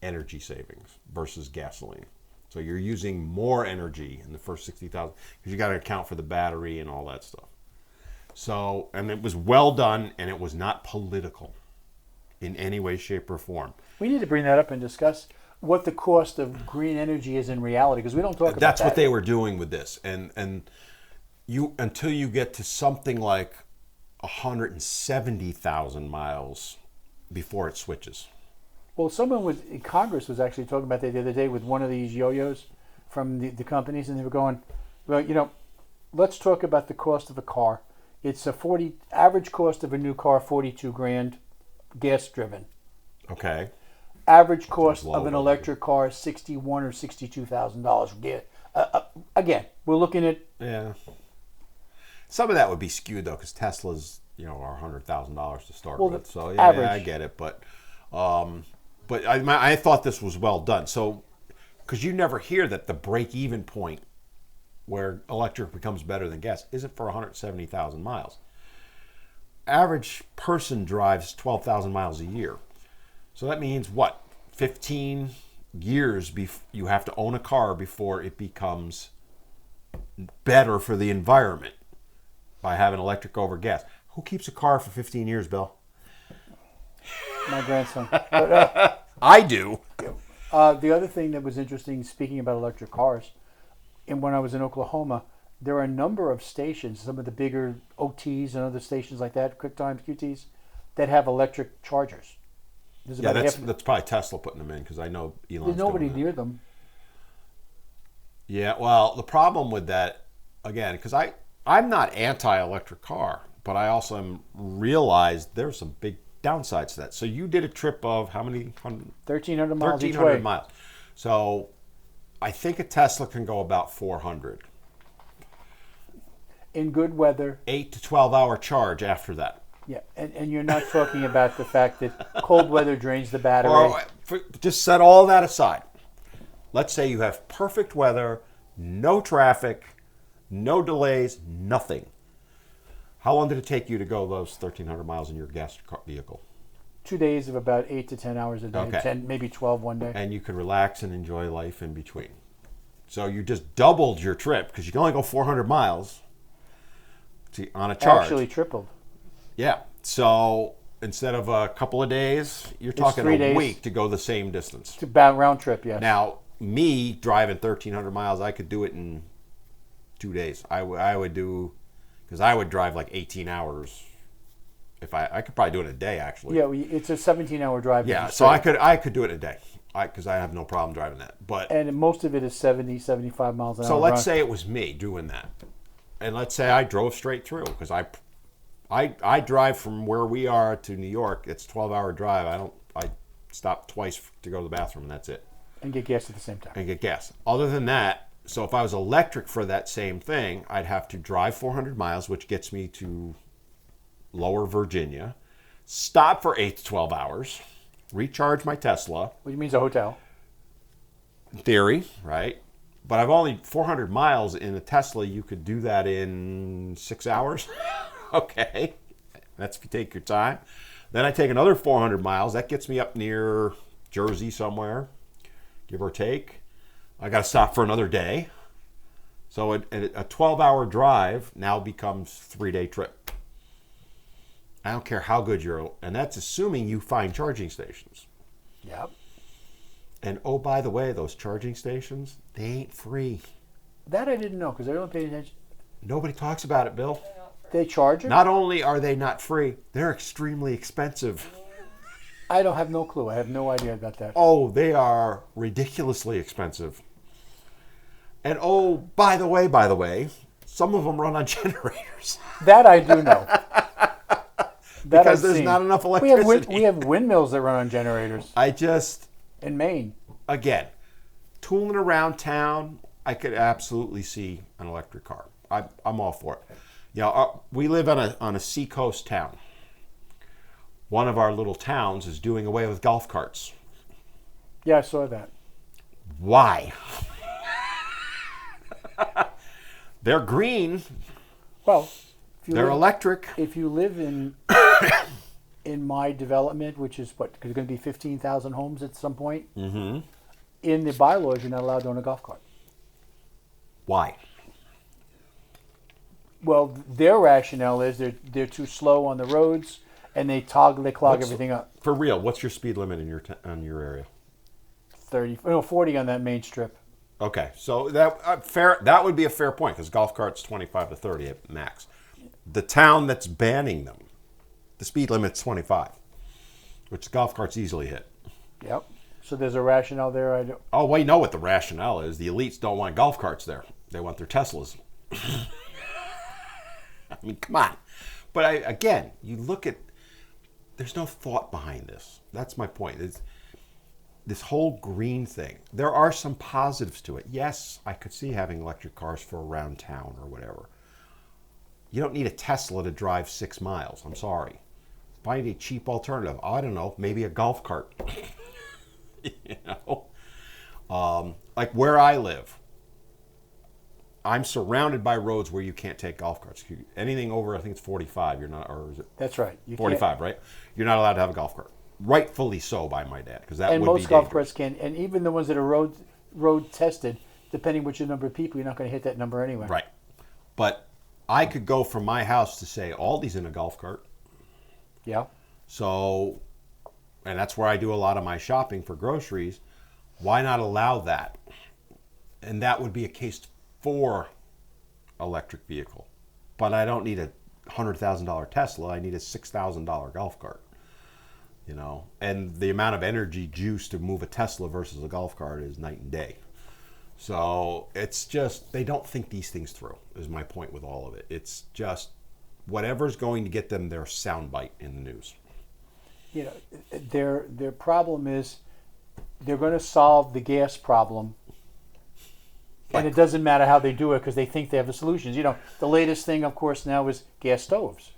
Speaker 3: energy savings versus gasoline. So you're using more energy in the first 60,000 because you got to account for the battery and all that stuff. So, and it was well done, and it was not political in any way, shape, or form.
Speaker 2: we need to bring that up and discuss what the cost of green energy is in reality, because we don't talk about
Speaker 3: That's
Speaker 2: that.
Speaker 3: what they were doing with this, and you until you get to something like 170,000 miles before it switches.
Speaker 2: Well, someone in Congress was actually talking about that the other day with one of these yo-yos from the companies, and they were going, well, let's talk about the cost of a car. It's average cost of a new car, $42,000, gas driven.
Speaker 3: Okay.
Speaker 2: Average cost of an
Speaker 3: low,
Speaker 2: electric car is $61,000 or $62,000. Again, we're looking at
Speaker 3: Yeah. Some of that would be skewed though, because Teslas, are $100,000 to start with. So yeah,
Speaker 2: average.
Speaker 3: I get it, but I thought this was well done. So, because you never hear that the break-even point where electric becomes better than gas isn't for 170,000 miles. Average person drives 12,000 miles a year. So that means what? 15 years you have to own a car before it becomes better for the environment by having electric over gas. Who keeps a car for 15 years, Bill?
Speaker 2: my grandson. But,
Speaker 3: I do.
Speaker 2: the other thing that was interesting, speaking about electric cars, and when I was in Oklahoma, there are a number of stations, some of the bigger OTs and other stations like that, QuickTimes, QTs, that have electric chargers. There's
Speaker 3: Yeah,
Speaker 2: about
Speaker 3: that's probably Tesla putting them in because I know Elon's
Speaker 2: there's nobody
Speaker 3: doing that.
Speaker 2: near them.
Speaker 3: Yeah, well, the problem with that, again, because I'm not anti-electric car, but I also realized there's some big downsides to that. So you did a trip of how many?
Speaker 2: 1,300 miles each
Speaker 3: 1,300
Speaker 2: way.
Speaker 3: miles. So I think a Tesla can go about 400.
Speaker 2: In good weather.
Speaker 3: 8 to 12 hour charge after that.
Speaker 2: Yeah, and you're not talking about the fact that cold weather drains the battery.
Speaker 3: Or just set all that aside. Let's say you have perfect weather, no traffic, no delays, nothing. How long did it take you to go those 1,300 miles in your gas vehicle?
Speaker 2: 2 days of about 8 to 10 hours a day,
Speaker 3: Okay.
Speaker 2: 10, maybe 12 one day.
Speaker 3: And you could relax and enjoy life in between. So you just doubled your trip because you can only go 400 miles on a charge.
Speaker 2: Actually tripled.
Speaker 3: Yeah. So instead of a couple of days, you're talking
Speaker 2: 3
Speaker 3: a
Speaker 2: days.
Speaker 3: week to go the same distance.
Speaker 2: It's about round trip, yes.
Speaker 3: Now, me driving 1,300 miles, I could do it in 2 days. I would do, because I would drive like 18 hours. If I could probably do it in a day, actually.
Speaker 2: Yeah, it's a 17-hour drive.
Speaker 3: Yeah,
Speaker 2: It's
Speaker 3: so
Speaker 2: straight.
Speaker 3: I could do it in a day, because I have no problem driving that. But
Speaker 2: And most of it is 70, 75 miles an hour.
Speaker 3: so let's
Speaker 2: run.
Speaker 3: say it was me doing that, and let's say I drove straight through, because I drive from where we are to New York. It's a 12-hour drive. I stop twice to go to the bathroom, and that's it.
Speaker 2: And get gas at the same time.
Speaker 3: And get gas. Other than that, so if I was electric for that same thing, I'd have to drive 400 miles, which gets me to Lower Virginia, stop for 8 to 12 hours, recharge my Tesla,
Speaker 2: Which means a hotel.
Speaker 3: in theory, right? But I've only 400 miles in a Tesla. You could do that in 6 hours. Okay. That's if you take your time. Then I take another 400 miles. That gets me up near Jersey somewhere, give or take. I got to stop for another day. So a 12-hour drive now becomes 3-day trip. I don't care how good and that's assuming you find charging stations.
Speaker 2: Yep.
Speaker 3: And oh, by the way, those charging stations, they ain't free.
Speaker 2: That I didn't know because I don't pay attention.
Speaker 3: Nobody talks about it, Bill.
Speaker 2: They charge it?
Speaker 3: Not only are they not free, they're extremely expensive.
Speaker 2: I don't have no clue. I have no idea about that.
Speaker 3: Oh, they are ridiculously expensive. And oh, by the way, some of them run on generators.
Speaker 2: That I do know.
Speaker 3: Because there's not enough electricity.
Speaker 2: We have windmills that run on generators. In Maine.
Speaker 3: Again, tooling around town, I could absolutely see an electric car. I'm all for it. We live on a seacoast town. One of our little towns is doing away with golf carts.
Speaker 2: Yeah, I saw that.
Speaker 3: Why? They're green.
Speaker 2: Well,
Speaker 3: they're electric.
Speaker 2: If you live in my development, which is because there's going to be 15,000 homes at some point,
Speaker 3: Mm-hmm.
Speaker 2: in the bylaws, you're not allowed to own a golf cart.
Speaker 3: Why?
Speaker 2: Well, their rationale is they're too slow on the roads, and they clog everything up.
Speaker 3: For real, what's your speed limit in your area?
Speaker 2: 40 on that main strip.
Speaker 3: Okay, so that would be a fair point because golf carts 25 to 30 at max. The town that's banning them, the speed limit's 25, which the golf carts easily hit.
Speaker 2: Yep. So there's a rationale there.
Speaker 3: Oh, we know what the rationale is. The elites don't want golf carts there. They want their Teslas. I mean, come on. But again, you look at, there's no thought behind this. That's my point. It's this whole green thing. There are some positives to it. Yes, I could see having electric cars for around town or whatever. You don't need a Tesla to drive 6 miles. I'm sorry. Find a cheap alternative. I don't know, maybe a golf cart. Like where I live, I'm surrounded by roads where you can't take golf carts. Anything over, I think it's 45. You're not, or is it?
Speaker 2: That's right.
Speaker 3: 45, right? You're not allowed to have a golf cart. Rightfully so by my dad, because that would be
Speaker 2: dangerous. And most golf
Speaker 3: dangerous.
Speaker 2: carts can, and even the ones that are road tested, depending which number of people, you're not going to hit that number anyway.
Speaker 3: Right. But I could go from my house to say Aldi's in a golf cart.
Speaker 2: Yeah.
Speaker 3: So, and that's where I do a lot of my shopping for groceries. Why not allow that? And that would be a case for electric vehicle. But I don't need a $100,000 Tesla. I need a $6,000 golf cart. And the amount of energy juice to move a Tesla versus a golf cart is night and day. So it's just, they don't think these things through, is my point with all of it. It's just whatever's going to get them their soundbite in the news.
Speaker 2: Their problem is they're going to solve the gas problem. And it doesn't matter how they do it because they think they have the solutions. The latest thing, of course, now is gas stoves.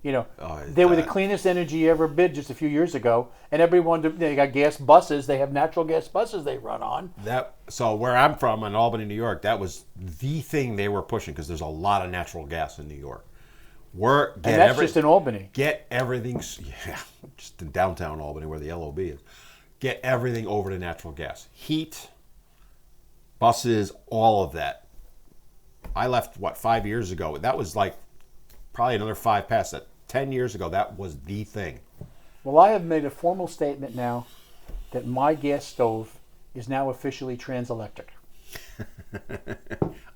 Speaker 2: They were the cleanest energy ever bid just a few years ago, and everyone, they got gas buses. They have natural gas buses they run on.
Speaker 3: So where I'm from in Albany, New York, that was the thing they were pushing because there's a lot of natural gas in New York.
Speaker 2: And that's just in Albany.
Speaker 3: Get everything, just in downtown Albany where the LOB is. Get everything over to natural gas. Heat, buses, all of that. I left, 5 years ago? That was like probably another 5 past that. 10 years ago, that was the thing.
Speaker 2: Well, I have made a formal statement now that my gas stove is now officially trans-electric.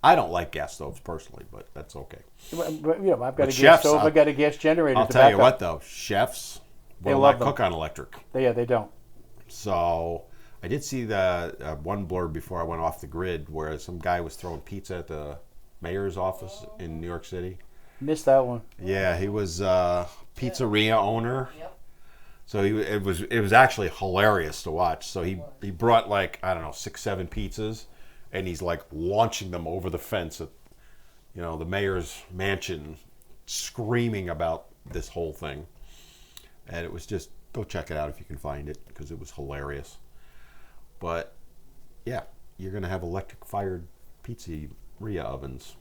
Speaker 3: I don't like gas stoves personally, but that's okay.
Speaker 2: But, I've got a gas stove. I've got a gas generator.
Speaker 3: I'll tell you what, though, chefs will not cook on electric.
Speaker 2: They don't.
Speaker 3: So I did see the one blurb before I went off the grid where some guy was throwing pizza at the mayor's office in New York City.
Speaker 2: Missed that one.
Speaker 3: Yeah, he was a pizzeria owner. Yep. So it was actually hilarious to watch. So he brought 6, 7 pizzas, and he's launching them over the fence at the mayor's mansion, screaming about this whole thing. And it was just, go check it out if you can find it because it was hilarious. But yeah, you're gonna have electric fired pizzeria ovens,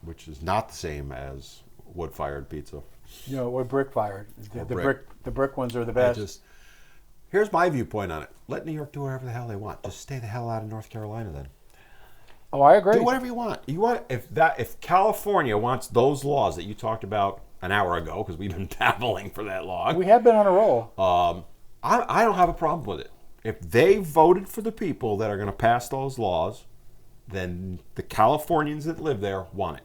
Speaker 3: which is not the same as wood-fired pizza.
Speaker 2: Or brick-fired. The brick ones are the best.
Speaker 3: Here's my viewpoint on it. Let New York do whatever the hell they want. Just stay the hell out of North Carolina then.
Speaker 2: Oh, I agree.
Speaker 3: Do whatever you want. If California wants those laws that you talked about an hour ago, because we've been babbling for that long.
Speaker 2: We have been on a roll.
Speaker 3: I don't have a problem with it. If they voted for the people that are going to pass those laws, then the Californians that live there want it.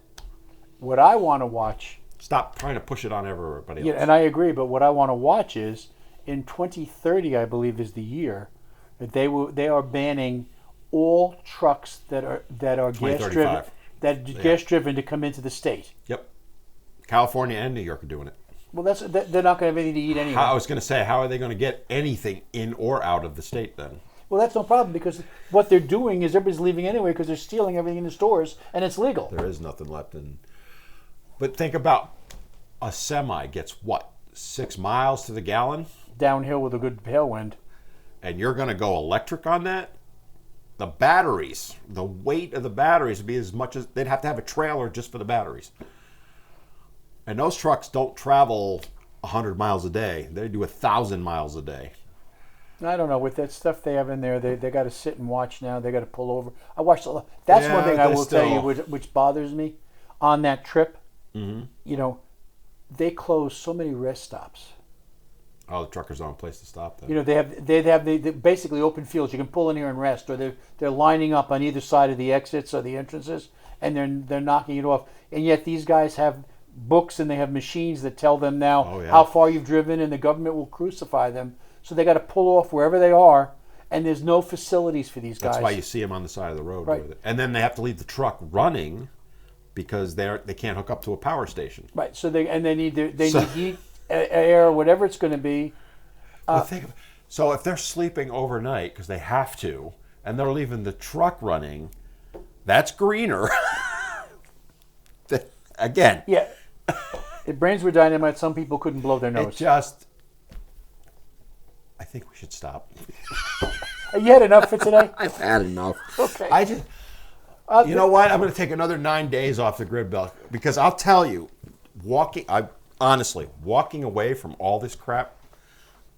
Speaker 2: What I want to watch...
Speaker 3: Stop trying to push it on everybody else.
Speaker 2: Yeah, and I agree, but what I want to watch is, in 2030, I believe is the year, that they are banning all trucks that are gas driven to come into the state.
Speaker 3: Yep. California and New York are doing it.
Speaker 2: Well, they're not going to have anything to eat anyway.
Speaker 3: I was going to say, how are they going to get anything in or out of the state then?
Speaker 2: Well, that's no problem, because what they're doing is everybody's leaving anyway because they're stealing everything in the stores, and it's legal.
Speaker 3: There is nothing left in. But think about a semi gets what, 6 miles to the gallon?
Speaker 2: Downhill with a good tailwind.
Speaker 3: And you're going to go electric on that? The batteries, the weight of the batteries would be as much as they'd have to have a trailer just for the batteries. And those trucks don't travel 100 miles a day. They do 1,000 miles a day.
Speaker 2: I don't know. With that stuff they have in there, they got to sit and watch now. They got to pull over. I watched a lot. That's one thing I will tell you, which bothers me on that trip.
Speaker 3: Mm-hmm.
Speaker 2: You know, they close so many rest stops.
Speaker 3: Oh, the truckers don't have a place to stop then.
Speaker 2: You know, they have the basically open fields. You can pull in here and rest, or they're lining up on either side of the exits or the entrances, and they're knocking it off. And yet these guys have books and they have machines that tell them now how far you've driven, and the government will crucify them. So they got to pull off wherever they are, and there's no facilities for these guys.
Speaker 3: That's why you see them on the side of the road
Speaker 2: right.
Speaker 3: with it. And then they have to leave the truck running because they can't hook up to a power station.
Speaker 2: Right. So they need heat, air, whatever it's going to be.
Speaker 3: So if they're sleeping overnight because they have to, and they're leaving the truck running, that's greener. Again.
Speaker 2: Yeah. If brains were dynamite, some people couldn't blow their nose.
Speaker 3: I think we should stop.
Speaker 2: You had enough for today?
Speaker 3: I've had enough.
Speaker 2: Okay.
Speaker 3: You know what? I'm going to take another 9 days off the grid belt, because I'll tell you, walking away from all this crap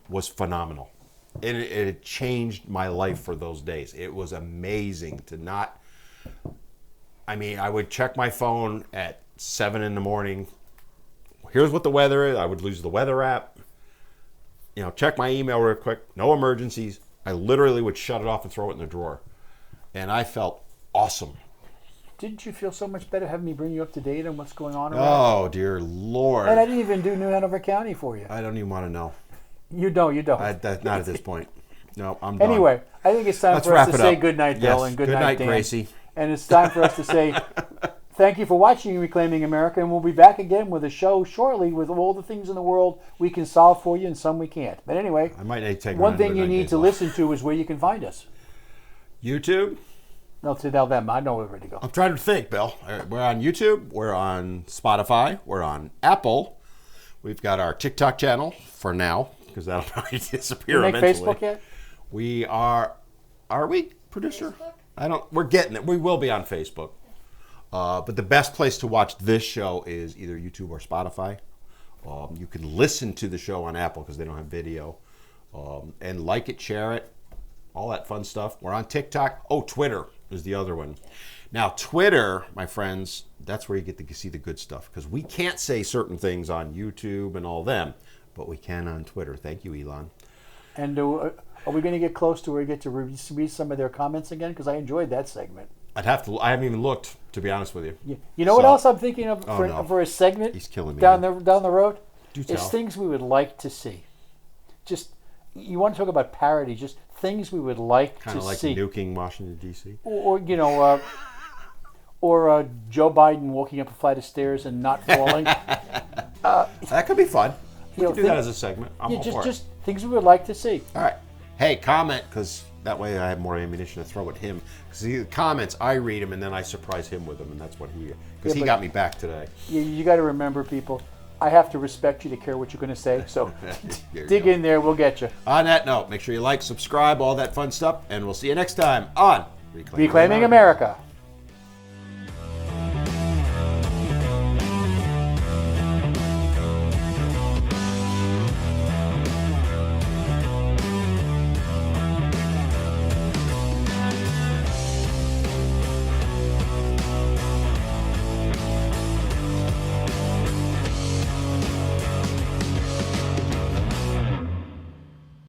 Speaker 3: was phenomenal. It changed my life for those days. It was amazing to not. I mean, I would check my phone at 7 a.m. Here's what the weather is. I would lose the weather app. You know, check my email real quick. No emergencies. I literally would shut it off and throw it in the drawer. And I felt awesome.
Speaker 2: Didn't you feel so much better having me bring you up to date on what's going on around?
Speaker 3: Oh, dear Lord.
Speaker 2: And I didn't even do New Hanover County for you.
Speaker 3: I don't even want to know.
Speaker 2: You don't.
Speaker 3: Not at this point. No, I'm done.
Speaker 2: Anyway, I think it's time for us to say good night, Bill, and good night, Dan.
Speaker 3: Gracie.
Speaker 2: And it's time for us to say thank you for watching Reclaiming America, and we'll be back again with a show shortly with all the things in the world we can solve for you and some we can't. But anyway,
Speaker 3: I might take
Speaker 2: one thing you need to listen to is where you can find us.
Speaker 3: YouTube?
Speaker 2: No, tell them. I know where to go.
Speaker 3: I'm trying to think, Bill. We're on YouTube. We're on Spotify. We're on Apple. We've got our TikTok channel for now, because that'll probably disappear eventually.
Speaker 2: You make Facebook yet?
Speaker 3: We are we, producer? Facebook? We're getting it. We will be on Facebook. But the best place to watch this show is either YouTube or Spotify. You can listen to the show on Apple because they don't have video. And like it, share it, all that fun stuff. We're on TikTok. Oh, Twitter is the other one. Now, Twitter, my friends, that's where you get to see the good stuff, because we can't say certain things on YouTube and all them, but we can on Twitter. Thank you, Elon.
Speaker 2: And are we going to get close to where we get to read some of their comments again? Because I enjoyed that segment.
Speaker 3: I haven't even looked, to be honest with you.
Speaker 2: You know what else I'm thinking of for a segment?
Speaker 3: He's killing me.
Speaker 2: Down the road?
Speaker 3: Do tell.
Speaker 2: It's things we would like to see. Just, you want to talk about parody, just things we would like to see.
Speaker 3: Kind of like nuking Washington, D.C.?
Speaker 2: Or Joe Biden walking up a flight of stairs and not falling.
Speaker 3: That could be fun. We could do that as a segment. I'm all for it.
Speaker 2: Just things we would like to see.
Speaker 3: All right. Hey, comment, because that way I have more ammunition to throw at him. Because the comments, I read them, and then I surprise him with them, and that's what he got me back today.
Speaker 2: You got to remember, people, I have to respect you to care what you're going to say, so dig in there, we'll get you.
Speaker 3: On that note, make sure you like, subscribe, all that fun stuff, and we'll see you next time on
Speaker 2: Reclaiming America.